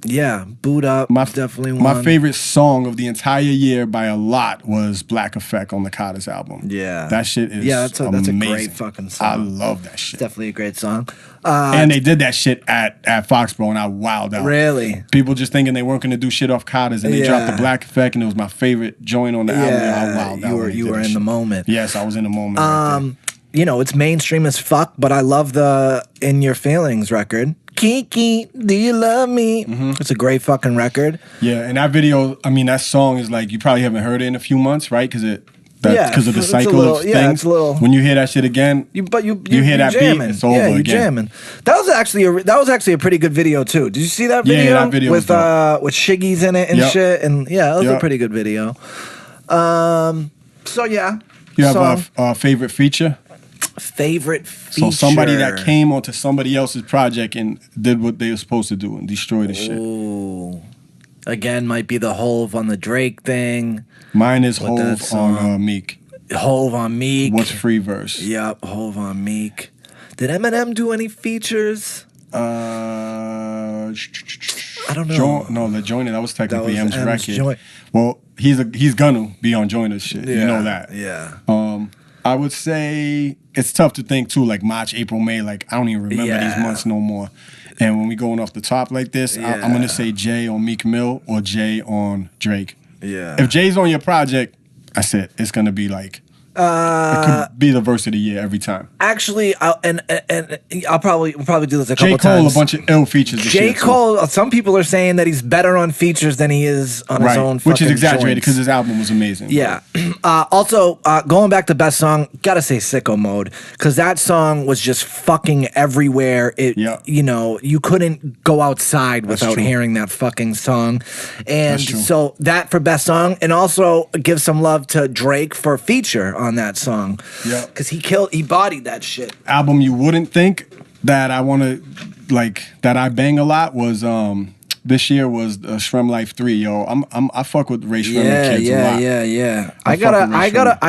Yeah, Boot Up. Definitely one. My favorite song of the entire year by a lot was Black Effect on the Carter's album. Yeah, that shit is that's a great fucking song. I love that shit. It's definitely a great song. And they did that shit at Foxborough, and I wowed out. Really? People just thinking they weren't going to do shit off Carter's, and they dropped the Black Effect, and it was my favorite joint on the album. I wowed out. You were in the moment. Yes, I was in the moment. Right, you know, it's mainstream as fuck, but I love the In Your Feelings record. Kiki, do you love me? It's a great fucking record. Yeah, and that video, I mean, that song is like, you probably haven't heard it in a few months, right? Because of the cycle of things. Yeah, it's a little. When you hear that shit again, you hear that jamming. beat, it's over again. Jamming. That was actually a pretty good video too. Did you see that video? Yeah, that video with Shiggy's in it and shit, and yeah, it was a pretty good video. So yeah. You have a favorite feature? Favorite feature. So somebody that came onto somebody else's project and did what they were supposed to do and destroyed the shit. Ooh. Again, might be the Hove on the Drake thing. Mine is Hove on Meek. Hove on Meek. What's free verse? Yep, Hove on Meek. Did Eminem do any features? I don't know. No, the Joyner, that was technically M's record. Joint. Well, he's gonna be on Joyner's shit. You know that. Yeah. I would say it's tough to think too, like March, April, May, like I don't even remember these months no more. And when we going off the top like this, I'm gonna say Jay on Meek Mill or Jay on Drake. Yeah. If Jay's on your project, that's it. It's gonna be like it could be the verse of the year every time. Actually, I'll probably do this a couple times. J. Cole, times. A bunch of ill features. J. Cole, some people are saying that he's better on features than he is on his own fucking which is exaggerated joints. because his album was amazing. Yeah. Also, going back to best song, gotta say Sicko Mode, because that song was just fucking everywhere. You know, you couldn't go outside without hearing that fucking song. And so that for best song, and also give some love to Drake for feature on that song. Yeah. Because he bodied that shit. Album you wouldn't think that I want to, like, that I bang a lot was, this year was Shrem Life 3, yo. I fuck with Ray Shrem and kids a lot. Yeah. I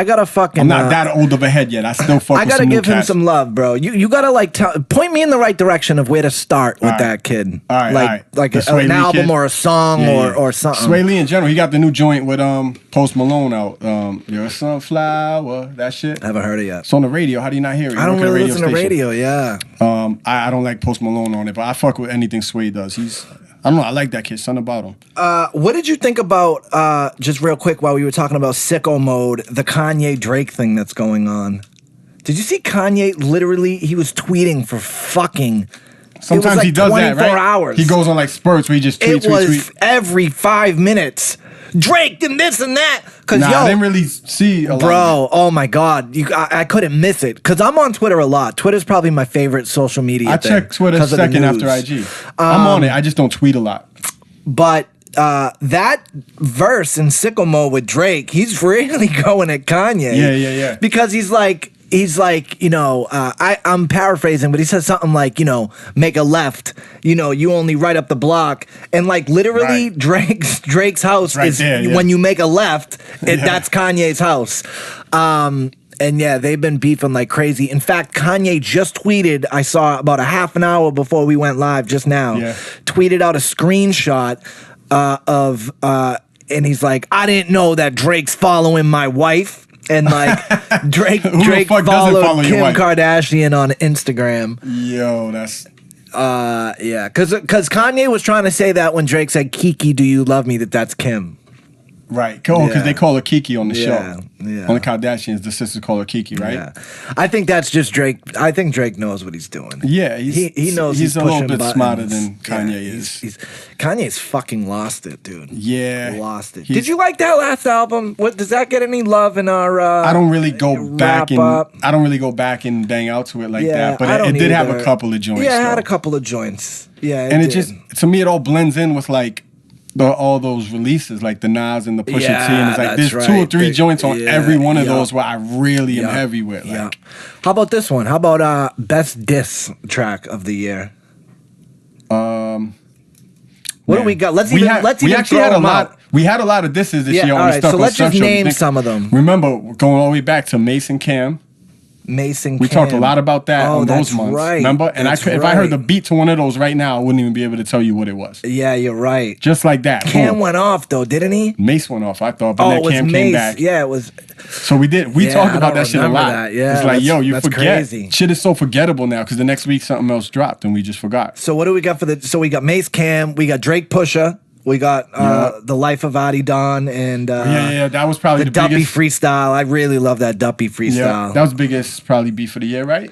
gotta fucking. I'm not that old of a head yet. I still fuck with some new cats. I gotta give him some love, bro. You gotta like point me in the right direction of where to start with that kid. All right, like an album kid. Or a song or something. Sway Lee in general. He got the new joint with Post Malone out. You're a sunflower. That shit. I haven't heard it yet. It's on the radio. How do you not hear it? I don't really listen to radio. Yeah. I don't like Post Malone on it, but I fuck with anything Sway does. I don't know. I like that kid. Something about him. What did you think about, just real quick while we were talking about Sicko Mode, the Kanye Drake thing that's going on? Did you see Kanye literally, he was tweeting for fucking... Sometimes he does that, right? Hours. He goes on like spurts where he just tweets, tweets. Every 5 minutes. Drake and this and that. I didn't really see a lot. Bro, oh my God. I couldn't miss it. Because I'm on Twitter a lot. Twitter's probably my favorite social media thing. I check Twitter second after IG. I'm on it. I just don't tweet a lot. But that verse in Sicko Mode with Drake, he's really going at Kanye. Yeah. Because he's like, you know, I'm paraphrasing, but he says something like, you know, make a left, you know, you only right up the block. And like literally Drake's house is when you make a left, that's Kanye's house. And yeah, they've been beefing like crazy. In fact, Kanye just tweeted, I saw about a half an hour before we went live just now, tweeted out a screenshot of, and he's like, I didn't know that Drake's following my wife. And like Drake followed Kim Kardashian on Instagram. Yo, that's because Kanye was trying to say that when Drake said Kiki, do you love me? That's Kim. Right. Because they call her Kiki on the show. Yeah. On the Kardashians, the sisters call her Kiki, right? Yeah. I think that's just Drake. I think Drake knows what he's doing. Yeah. He knows he's a little bit buttons. smarter than Kanye is. Kanye's fucking lost it, dude. Yeah. Lost it. Did you like that last album? Does that get any love in our I don't really go back and bang out to it like that. But it did have a couple of joints. Yeah, it had a couple of joints. Yeah. And it just, to me, it all blends in with like all those releases, like the Nas and the Pusha T, and it's like there's 2 or 3 joints on every one of those where I really am heavy with. Like, how about this one? How about best diss track of the year? What do we got? Let's even actually had a lot. We had a lot of disses this year on the Stuck on so let's Stuff just show. name some of them. Remember, going all the way back to Mason Cam. Mason We talked a lot about that on those months. Right. Remember? And if I heard the beat to one of those right now, I wouldn't even be able to tell you what it was. Yeah, you're right. Just like that. Cam went off though, didn't he? Mace went off, I thought, but then Cam came back. Yeah, it was. So we talked about that shit a lot. Yeah, it's like, yo, you forget. Crazy. Shit is so forgettable now because the next week something else dropped and we just forgot. So what do we got for so we got Mace Cam, we got Drake Pusha. We got The Life of Adi Don and that was probably the Duppy biggest freestyle. I really love that Duppy freestyle. Yeah, that was the biggest probably beef of the year, right?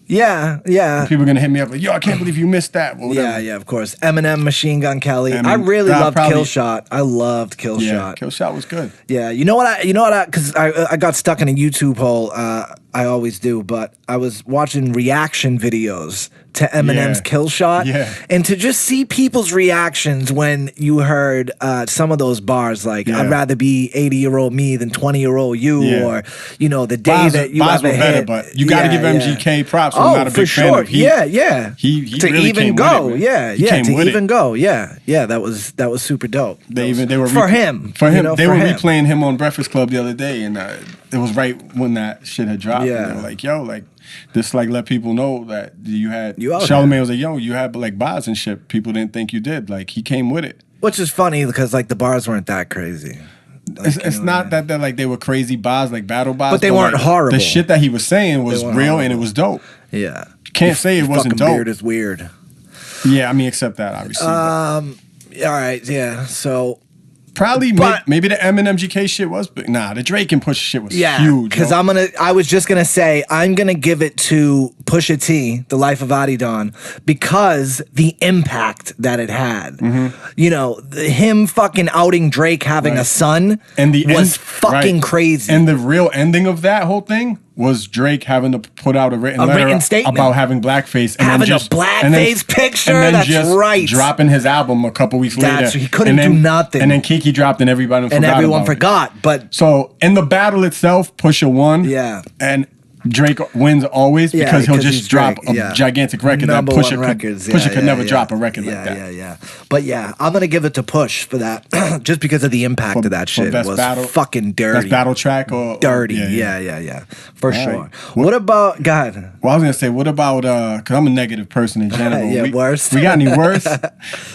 Yeah. People are gonna hit me up like, yo, I can't believe you missed that. Well, yeah, of course. Eminem, Machine Gun Kelly. I really loved Killshot. I loved Killshot. Yeah, Killshot was good. Yeah, you know what? Because I got stuck in a YouTube hole. I always do, but I was watching reaction videos to Eminem's Killshot. Yeah. And to just see people's reactions when you heard some of those bars, like, I'd rather be 80-year-old me than 20-year-old you, or, the day that you bars have a were better, hit. But you got to give MGK props. I'm not a big fan of. He to really even came go. with it, That was super dope. They were for him. They were replaying him on Breakfast Club the other day, and it was right when that shit had dropped. Yeah. And they were like, yo, like, this like let people know that you had. Charlamagne was like, yo, you had like bars and shit. People didn't think you did. Like, he came with it. Which is funny because like the bars weren't that crazy. Like, it's not that like they were crazy bars, like battle bars, but they weren't like, horrible. The shit that he was saying was real horrible. and it was dope. Yeah, you can't say it wasn't dope. Beard is weird. Yeah, I mean, except that obviously. All right, yeah. So probably maybe the Eminem GK shit was big. Nah, the Drake and Pusha shit was huge. Because I was just gonna say I'm gonna give it to Pusha T, The Life of Adi Don, because the impact that it had. Him fucking outing Drake having a son and was fucking crazy. And the real ending of that whole thing was Drake having to put out a written statement about having blackface and having then just a blackface picture. And then that's just right. dropping his album a couple weeks later. He couldn't do nothing. And then Kiki dropped and everyone forgot. But so in the battle itself, Pusha won. Yeah. And Drake wins always because he'll just drop a gigantic record that Pusha could never drop a record like that. But I'm gonna give it to Push for that, just because of the impact of that shit. It was fucking dirty. Best battle track or dirty? For sure. What about God? Well, I was gonna say, what about because I'm a negative person in general. Worse. We got any worse?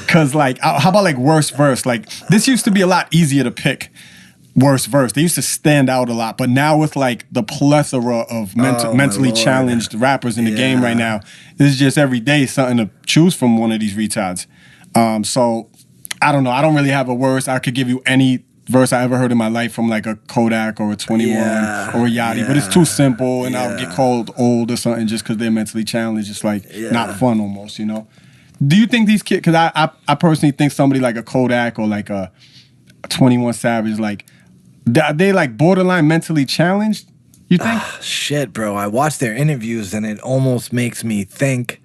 Because like, how about like worst verse? Like this used to be a lot easier to pick. Worst verse. They used to stand out a lot, but now with like the plethora of mentally challenged rappers in the game right now, this is just every day something to choose from one of these retards. So I don't know. I don't really have a worst. I could give you any verse I ever heard in my life from like a Kodak or a 21 or a Yachty, but it's too simple and I'll get called old or something just because they're mentally challenged. It's like not fun almost, Do you think these kids? Because I personally think somebody like a Kodak or like a 21 Savage, like. Are they like borderline mentally challenged? You think? Shit, bro. I watched their interviews and it almost makes me think,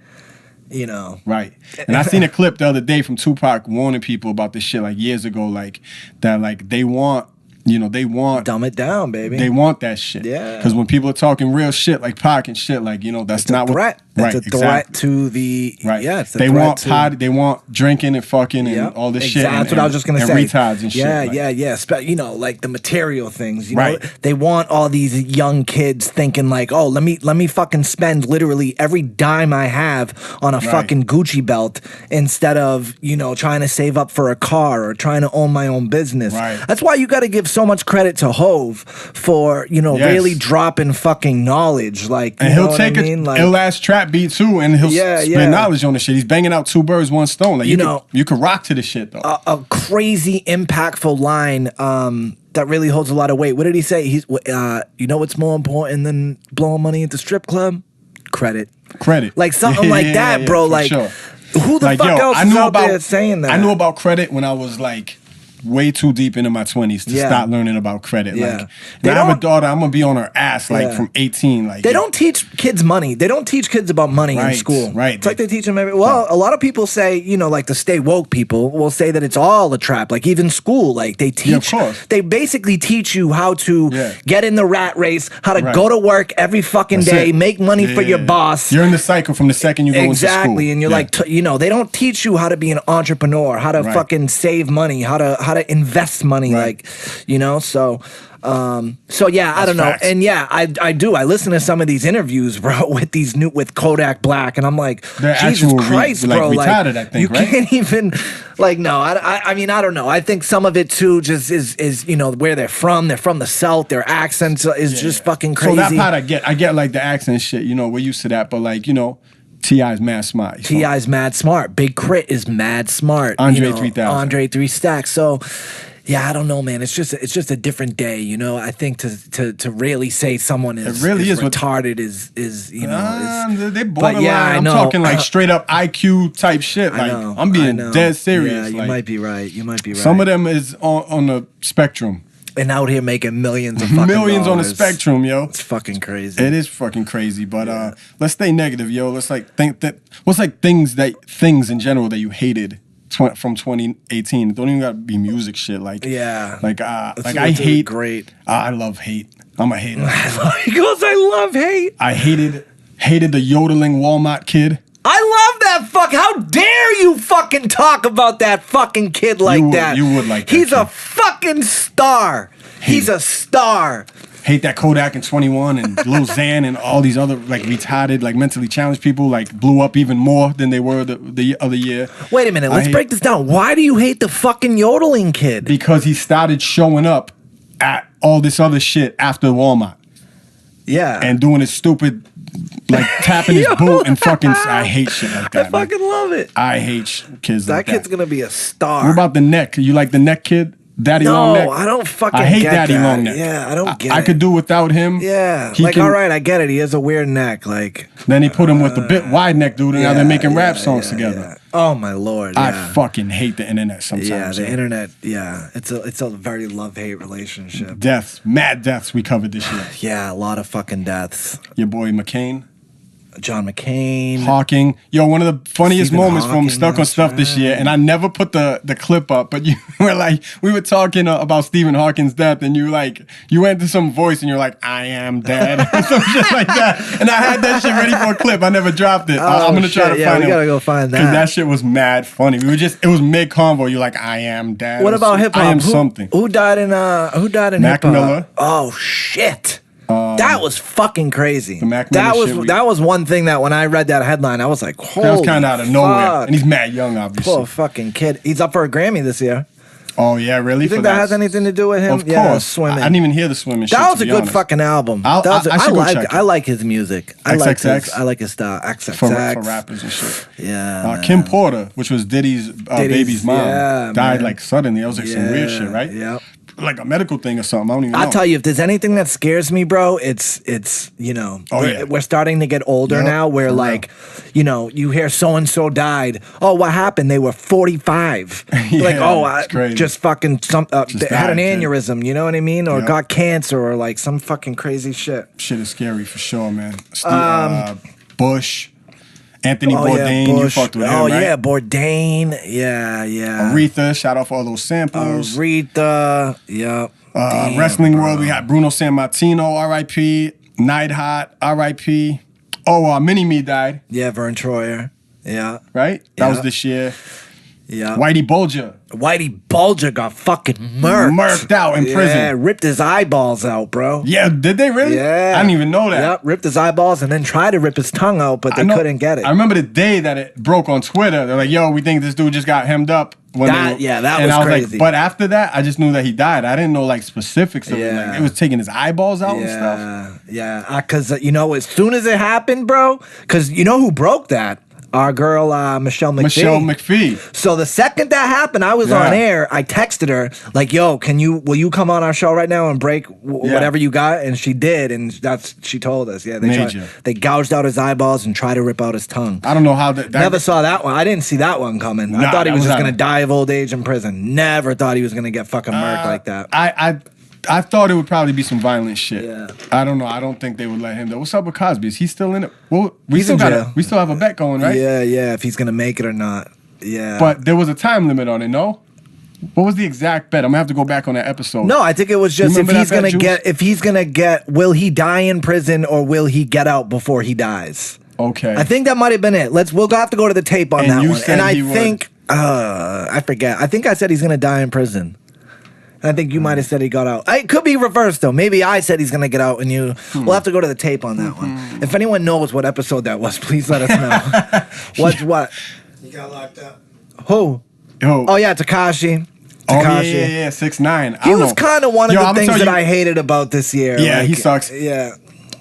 Right. And I seen a clip the other day from Tupac warning people about this shit like years ago, like that, like they want. They want... Dumb it down, baby. They want that shit. Yeah. Because when people are talking real shit, like Pac and shit, like, that's not threat. Right, it's a threat to the... Right. Yeah, it's a they threat want to... They want drinking and fucking and all this shit. That's what I was just going to say. And retards and shit. Like the material things. Right. They want all these young kids thinking like, oh, let me fucking spend literally every dime I have on a fucking Gucci belt instead of, trying to save up for a car or trying to own my own business. Right. That's why you got to give so much credit to Hove for, really dropping fucking knowledge. Like, and he'll take a ill-ass trap beat too, and he'll spit knowledge on the shit. He's banging out two birds, one stone. Like, you could rock to the shit though. A crazy impactful line that really holds a lot of weight. What did he say? He's, what's more important than blowing money at the strip club? Credit. Like something like that, bro. Like, who the fuck else is out there saying that? I knew about credit when I was like way too deep into my 20s to start learning about credit. Like, now I have a daughter, I'm gonna be on her ass like from 18. Like, they don't teach kids money. They don't teach kids about money in school. Right. It's like they teach them a lot of people say, like the stay woke people will say that it's all a trap. Like even school, like they teach, they basically teach you how to get in the rat race, how to go to work every fucking day, make money for your boss. You're in the cycle from the second you go into school. Exactly, and you're like, they don't teach you how to be an entrepreneur, how to fucking save money, how to invest money, so So yeah, I don't know. Facts. And yeah, I do. I listen to some of these interviews, bro, with Kodak Black, and I'm like, they're Jesus Christ, bro. Like retarded, I think, you can't even like no. I mean, I don't know. I think some of it too just is you know where they're from. They're from the South. Their accents is just fucking crazy. So that part I get like the accent shit. You know, we're used to that, but like you know. T.I.'s mad smart. T.I.'s mad smart. Big Crit is mad smart. Andre 3000. Andre 3 Stacks. So, yeah, I don't know, man. It's just a different day, you know. I think to really say someone is retarded is you know. They borderline. Yeah, I'm talking like straight up IQ type shit. Like I'm being dead serious. Yeah, you might be right. You might be right. Some of them is on the spectrum. And out here making millions of fucking millions dollars. On the spectrum, yo. It's fucking crazy. It is fucking crazy, but let's stay negative, yo. Let's like think that what's like things in general that you hated from 2018. It don't even gotta be music shit. Like I hate. Great. I love hate. I'm a hater. Because I love hate. I hated the yodeling Walmart kid. I love that How dare you fucking talk about that fucking kid like that? You would like that. He's a fucking star. He's a star. Hate that Kodak and 21 and Lil Xan and all these other like retarded, like mentally challenged people like blew up even more than they were the other year. Wait a minute, let's break this down. Why do you hate the fucking yodeling kid? Because he started showing up at all this other shit after Walmart. Yeah. And doing his stupid, like tapping his boot and fucking. I hate shit like that. I fucking love it. I hate kids like that. That kid's gonna be a star. What about the neck? You like the neck kid? Daddy Long Neck? No, I don't fucking I hate get Daddy that. Long Neck. Yeah, I don't get it. I could do without him. Yeah. All right, I get it. He has a weird neck. Like. Then he put him with the bit wide neck dude, and now they're making rap songs together. Yeah. Oh my lord. I fucking hate the internet sometimes. Yeah, the internet, it's a very love-hate relationship. Deaths, mad deaths we covered this year. Yeah, a lot of fucking deaths. Your boy McCain. John McCain. Hawking. Yo, one of the funniest moments from Stuck on Stuff this year, and I never put the clip up, but you were like, we were talking about Stephen Hawking's death, and you went to some voice, and you're like, I am dead, or some shit like that. And I had that shit ready for a clip. I never dropped it. I'm going to try to find it. We got to go find that. Because that shit was mad funny. It was mid-convo. You're like, I am dead. What about hip-hop? I am something. Who died in hip-hop? Mac Miller. Oh, shit. That was fucking crazy. The Mac that was one thing that when I read that headline, I was like, holy that was kind of out of nowhere. And he's mad young, obviously. Poor fucking kid. He's up for a Grammy this year. Oh, yeah, really? You think that has anything to do with him? Of course. Swimming. I didn't even hear the swimming shit. That was a good fucking album. I like his music. I like his style. XXX. For rappers and shit. Yeah. Kim Porter, which was Diddy's baby's mom, died like suddenly. That was like some weird shit, right? Yeah. Like a medical thing or something. I don't even know. I'll tell you, if there's anything that scares me, bro, it's we're starting to get older now where like, you hear so-and-so died. Oh, what happened? They were 45. Just fucking they had an aneurysm, you know what I mean? Or got cancer or like some fucking crazy shit. Shit is scary for sure, man. Bush. Anthony Bourdain, you fucked with him, right? Oh, yeah, Bourdain. Yeah. Aretha, shout out for all those samples. Aretha, yep. Wrestling world, we had Bruno Sammartino, R.I.P. Night Hot, R.I.P. Oh, Mini-Me died. Yeah, Vern Troyer. Yeah. Right? That was this year. Yeah. Whitey Bulger got fucking murked out in prison. Yeah, ripped his eyeballs out, bro. Yeah, did they really? Yeah. I didn't even know that. Yep, ripped his eyeballs and then tried to rip his tongue out, but they couldn't get it. I remember the day that it broke on Twitter. They're like, yo, we think this dude just got hemmed up. That was crazy. Like, but after that, I just knew that he died. I didn't know like specifics of it. Like, it was taking his eyeballs out and stuff. Yeah, because, as soon as it happened, bro, because you know who broke that? Our girl, Michelle McPhee. So the second that happened, I was on air. I texted her like, "Yo, will you come on our show right now and break whatever you got?" And she did, and she told us. Yeah, they gouged out his eyeballs and tried to rip out his tongue. I don't know how that. Never saw that one. I didn't see that one coming. I thought he was just gonna die of old age in prison. Never thought he was gonna get fucking murked like that. I thought it would probably be some violent shit. Yeah. I don't know. I don't think they would let him though. What's up with Cosby? Is he still in it? Well, we still have a bet going, right? Yeah, if he's gonna make it or not. Yeah. But there was a time limit on it, no? What was the exact bet? I'm gonna have to go back on that episode. No, I think it was just if he's gonna get will he die in prison or will he get out before he dies? Okay. I think that might have been it. We'll have to go to the tape on that one. And I think I forget. I think I said he's gonna die in prison. I think you might have said he got out. It could be reversed, though. Maybe I said he's going to get out, and you... We'll have to go to the tape on that one. If anyone knows what episode that was, please let us know. What's what? He got locked up. Who? Oh, yeah, Tekashi. Oh, yeah, 6ix9ine. He was kind of one of the things that I hated about this year. Yeah, like, he sucks. Yeah.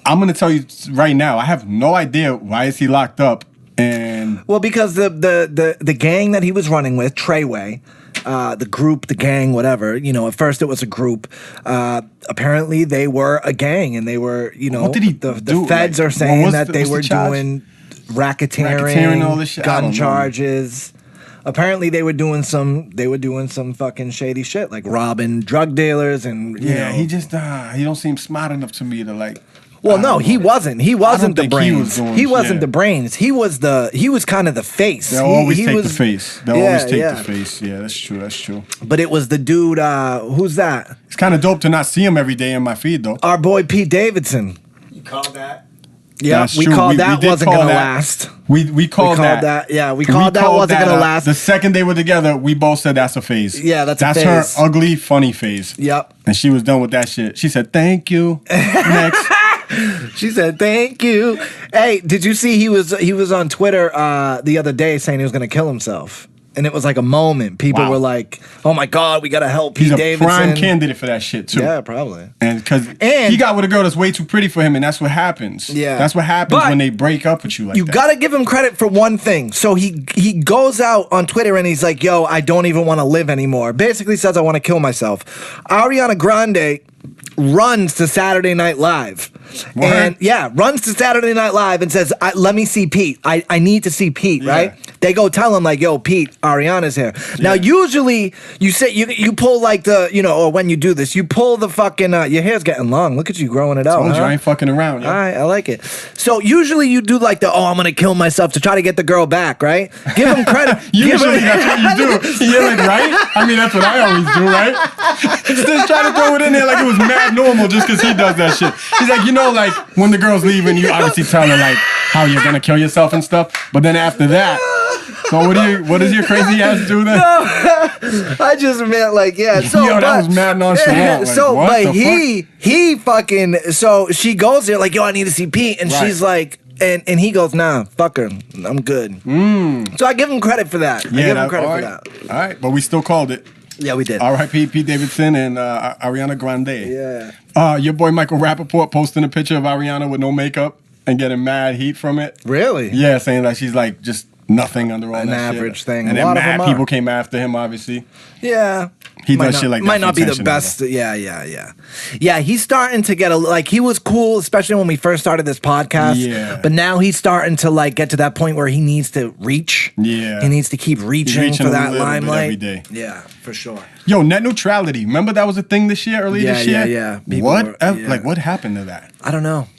I'm going to tell you right now, I have no idea why is he locked up. And well, because the gang that he was running with, Treyway, the group, the gang, whatever, you know, at first it was a group. Apparently they were a gang, and they were, you know, what did he the do? feds are saying that they were doing racketeering, all this shit, gun charges. Apparently they were doing some fucking shady shit, like robbing drug dealers and you know. He just he don't seem smart enough to me to like. Well, no, he wasn't. He wasn't the brains. He wasn't the brains. He was kind of the face. They always take the face. They always take the face. Yeah, that's true. That's true. But it was the dude. Who's that? It's kind of dope to not see him every day in my feed, though. Our boy Pete Davidson. You called that? Yeah, we called that wasn't gonna last. We called that. Yeah, we called that wasn't gonna last. The second they were together, we both said that's a phase. Yeah, that's a phase. That's her ugly, funny phase. Yep. And she was done with that shit. She said, "Thank you." Next. She said, "Thank you." Hey, did you see he was on Twitter the other day saying he was gonna kill himself? And it was like a moment. People were like, "Oh my God, we gotta help Pete Davidson." He's a prime candidate for that shit too. Yeah, probably. And because he got with a girl that's way too pretty for him, and that's what happens. Yeah, that's what happens when they break up with you. Like you gotta give him credit for one thing. So he goes out on Twitter and he's like, "Yo, I don't even want to live anymore." Basically says, "I want to kill myself." Ariana Grande runs to Saturday Night Live. What? And runs to Saturday Night Live and says, "Let me see Pete. I need to see Pete," right? They go tell him like, "Yo, Pete, Ariana's here." Now, usually you say you pull like the, you know, or when you do this, you pull the fucking your hair's getting long. Look at you growing it out. Told you I ain't fucking around. Yeah. All right, I like it. So usually you do like I'm gonna kill myself to try to get the girl back, right? Give him credit. Usually that's what you do. Yeah, like, right? I mean, that's what I always do, right? Stiz trying to throw it in there like it was mad normal just because he does that shit. He's like, you know, like when the girl's leaving, you obviously tell her like how you're gonna kill yourself and stuff. But then after that, so what does your crazy ass do then? No, I just meant like So yo, that was mad nonchalant. Like, so but he fucking so she goes there like, "Yo, I need to see Pete," and she's like. And he goes, "Nah, fuck her. I'm good." So I give him credit for that. Yeah, I give him credit for that. All right, but we still called it. Yeah, we did. R.I.P. Pete Davidson and Ariana Grande. Yeah. Your boy Michael Rappaport posting a picture of Ariana with no makeup and getting mad heat from it. Really? Yeah, saying like she's like just nothing under all that shit. An average thing. And then mad people came after him, obviously. Yeah. He does shit like that. Might not be the best. Yeah. Yeah, he's starting to get he was cool, especially when we first started this podcast. Yeah. But now he's starting to like get to that point where he needs to reach. Yeah. He needs to keep reaching for that limelight. Every day. Yeah, for sure. Yo, net neutrality. Remember that was a thing this year, earlier this year? Yeah. Like what happened to that? I don't know.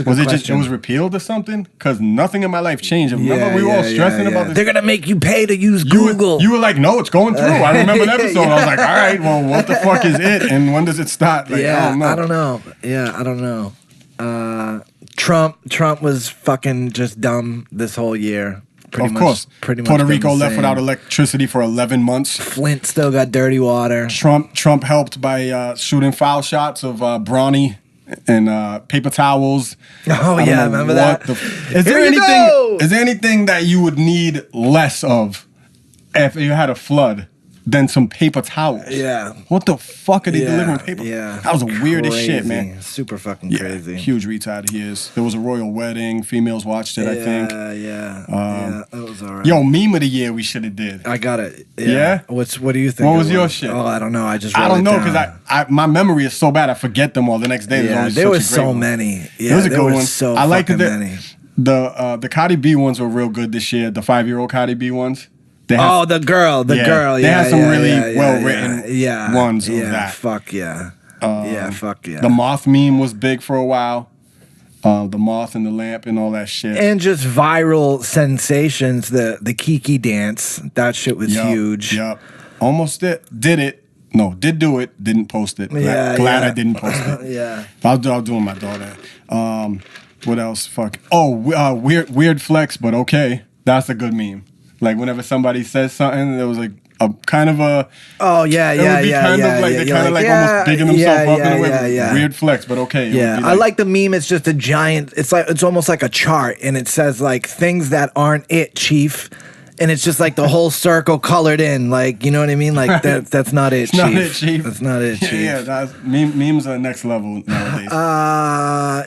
Was it just repealed or something? Because nothing in my life changed. Remember we were all stressing about this? They're gonna make you pay to use Google. You were like, "No, it's going through." I remember the episode. I was like, "All right, well, what the fuck is it? And when does it start?" Like, I don't know. I don't know. Trump was fucking just dumb this whole year. Pretty much Puerto Rico left without electricity for 11 months. Flint still got dirty water. Trump helped by shooting foul shots of Brawny and paper towels. Oh yeah, remember that? Is there anything that you would need less of if you had a flood than some paper towels? Yeah. What the fuck are they delivering paper? Yeah. That was the weirdest shit, man. Super fucking crazy. Huge retard he is. There was a royal wedding. Females watched it, I think. Yeah, that was all right. Yo, meme of the year we should have did. I got it. Yeah? What do you think? What was your shit? Oh, I don't know. I don't know because my memory is so bad I forget them all the next day. There was so many. Yeah, there was a good one. So I liked many. The Cardi B ones were real good this year. The 5-year-old Cardi B ones. The girl. They had some really well-written ones of that. Fuck yeah. Fuck yeah. The moth meme was big for a while. The moth and the lamp and all that shit. And just viral sensations. The Kiki dance. That shit was huge. Yup. Almost did it. No, did do it. Didn't post it. Glad I didn't post it. Yeah. I'll do it with my daughter. What else? Fuck. Oh, weird flex, but okay. That's a good meme. Like whenever somebody says something, it was like kind of a. Oh yeah, yeah, it would be yeah, kind yeah, of like yeah, they're kind of like almost digging themselves up in a way. Weird flex, but okay. Yeah, I like the meme. It's just a giant. It's almost like a chart, and it says like things that aren't it, chief. And it's just like the whole circle colored in, like, you know what I mean? Like that's not it, chief. Not it, chief. That's not it, chief. Yeah, memes are next level nowadays.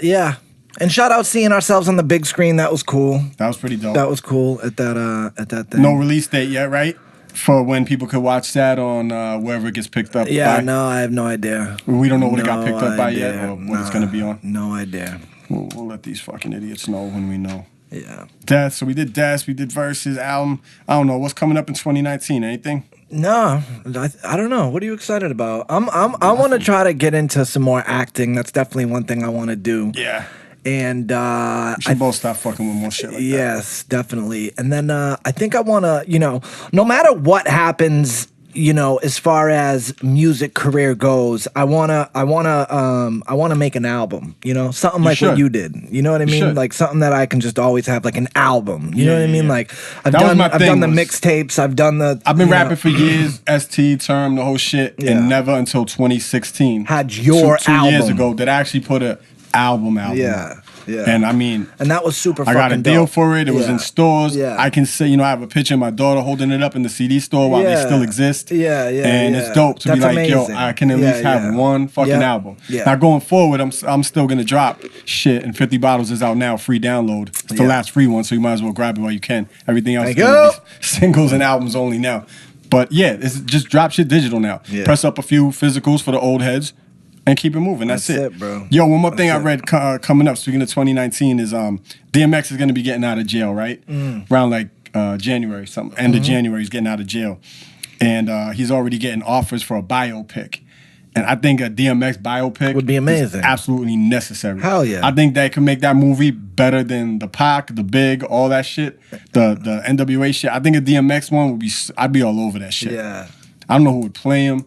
Yeah. And shout out seeing ourselves on the big screen. That was cool. That was pretty dope. That was cool at that thing. No release date yet, right? For when people could watch that on wherever it gets picked up. Yeah, by. No, I have no idea. We don't know what it got picked up by yet, or what it's gonna be on. No idea. We'll let these fucking idiots know when we know. Yeah. Death. So we did Death. We did Versus album. I don't know what's coming up in 2019. Anything? No, I don't know. What are you excited about? I want to try to get into some more acting. That's definitely one thing I want to do. Yeah. And we should both stop fucking with more shit like that. Yes, definitely. And then I think I want to, no matter what happens, as far as music career goes, I wanna make an album, something like what you did. You know what I mean? Like something that I can just always have, like an album. You know what I mean? Like I've done the mixtapes. I've been rapping for years, ST term, the whole shit, and never until 2016 had your album 2 years ago that I actually put a album. Yeah. Yeah. And I mean, and that was super fucking I got a deal dope. for it. It was in stores. Yeah. I can say, I have a picture of my daughter holding it up in the CD store while they still exist. Yeah. And it's dope to be like, amazing. Yo, I can at least have one fucking album. Yeah. Now going forward, I'm still gonna drop shit, and 50 Bottles is out now, free download. It's the last free one, so you might as well grab it while you can. Everything else is gonna be singles and albums only now. But yeah, it's just drop shit digital now. Yeah. Press up a few physicals for the old heads. And keep it moving. That's it, bro. Yo, one more thing I read coming up, speaking of 2019, is DMX is going to be getting out of jail, right? Around like January, something. End of January, he's getting out of jail. And he's already getting offers for a biopic. And I think a DMX biopic would be amazing. Is absolutely necessary. Hell yeah. I think they could make that movie better than the Pac, the Big, all that shit, the NWA shit. I think a DMX one would be, I'd be all over that shit. Yeah. I don't know who would play him.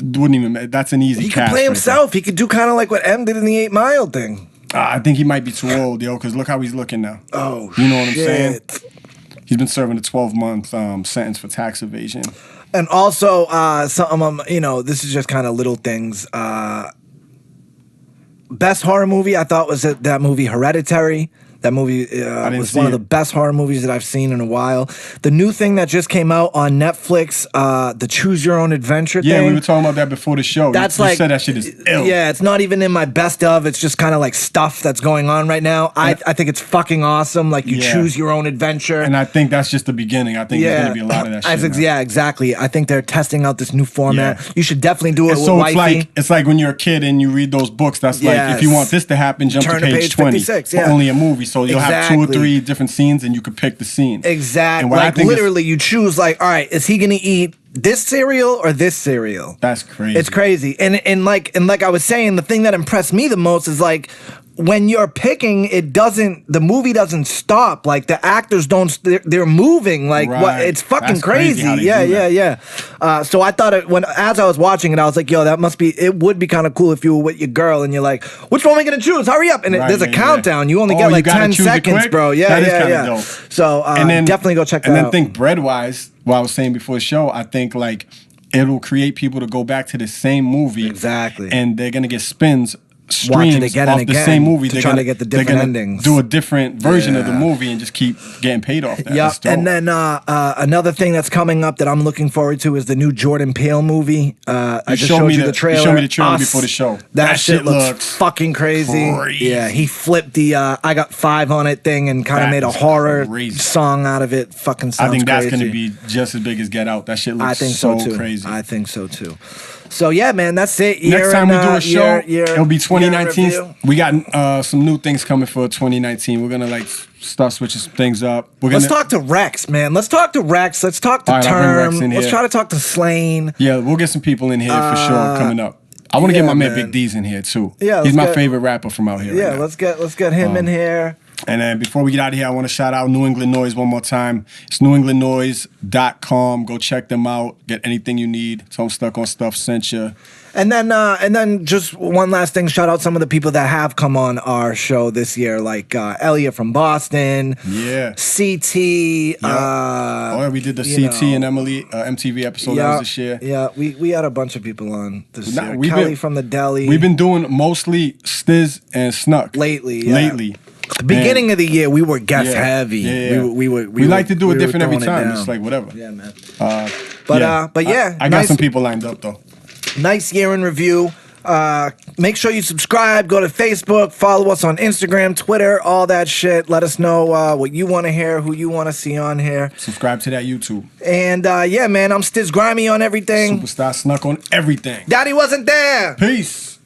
Wouldn't even. That's an easy. He could play himself. He could do kind of like what M did in the 8 Mile thing. I think he might be too old, yo. Because look how he's looking now. Oh, you know what I'm saying? He's been serving a 12-month sentence for tax evasion. And also, something this is just kind of little things. Best horror movie I thought was that movie Hereditary. That movie was one of the best horror movies that I've seen in a while. The new thing that just came out on Netflix, the Choose Your Own Adventure thing. Yeah, we were talking about that before the show. That's you said that shit is ill. Yeah, it's not even in my best of. It's just kind of like stuff that's going on right now. I think it's fucking awesome. Like you choose your own adventure. And I think that's just the beginning. I think there's going to be a lot of that shit. Yeah, exactly. I think they're testing out this new format. Yeah. You should definitely do it with wifey. It's like when you're a kid and you read those books. That's like, if you want this to happen, jump to page 20. 56, only a movie. So you'll have 2 or 3 different scenes and you could pick the scene. Exactly. Like literally you choose like, all right, is he going to eat this cereal or this cereal? That's crazy. It's crazy. And like I was saying, the thing that impressed me the most is like when you're picking, the movie doesn't stop. Like the actors they're moving. Like what? It's fucking That's crazy. Yeah. So I thought as I was watching it, I was like, yo, it would be kind of cool if you were with your girl and you're like, which one am I gonna choose? Hurry up! And there's a countdown. You only get like 10 seconds, bro. Yeah, that is kind of dope. So definitely go check that out. And then think bread wise. What I was saying before the show, I think like it'll create people to go back to the same movie. Exactly. And they're gonna get streams off the same movie. To try to get the different endings. Do a different version of the movie and just keep getting paid off that. Yeah, and then another thing that's coming up that I'm looking forward to is the new Jordan Peele movie. I just showed you the trailer. You showed me the trailer before the show. That shit looks fucking crazy. Yeah, he flipped the I got 5 on it thing and kind of made a horror song out of it. Fucking sounds crazy. I think that's going to be just as big as Get Out. That shit looks so crazy. I think so too. So yeah, man, that's it. Next time we do a show, it'll be 2019. We got some new things coming for 2019. We're gonna like start switching some things up. Let's talk to Rex, man. Let's talk to Rex. Let's talk to Term. Let's try to talk to Slain. Yeah, we'll get some people in here for sure coming up. I want to get my man Big D's in here too. Yeah, he's my favorite rapper from out here. Yeah, let's get him in here. And then before we get out of here, I want to shout out New England Noise one more time. It's newenglandnoise.com. Go check them out. Get anything you need. Tell them Stuck on Stuff sent you. And then just one last thing. Shout out some of the people that have come on our show this year, like Elliot from Boston. Yeah. CT. Yeah. We did the CT and Emily MTV episode that was this year. Yeah, we had a bunch of people on this year. Kelly from the Deli. We've been doing mostly Stiz and Snuk. Lately. The beginning of the year, we were guest heavy. Yeah. We like to do it different every time. It's like whatever. Yeah, man. But yeah, I got some people lined up though. Nice year in review. Make sure you subscribe. Go to Facebook. Follow us on Instagram, Twitter, all that shit. Let us know what you want to hear, who you want to see on here. Subscribe to that YouTube. And yeah, man, I'm Stiz Grimy on everything. Superstar Snuk on everything. Daddy wasn't there. Peace.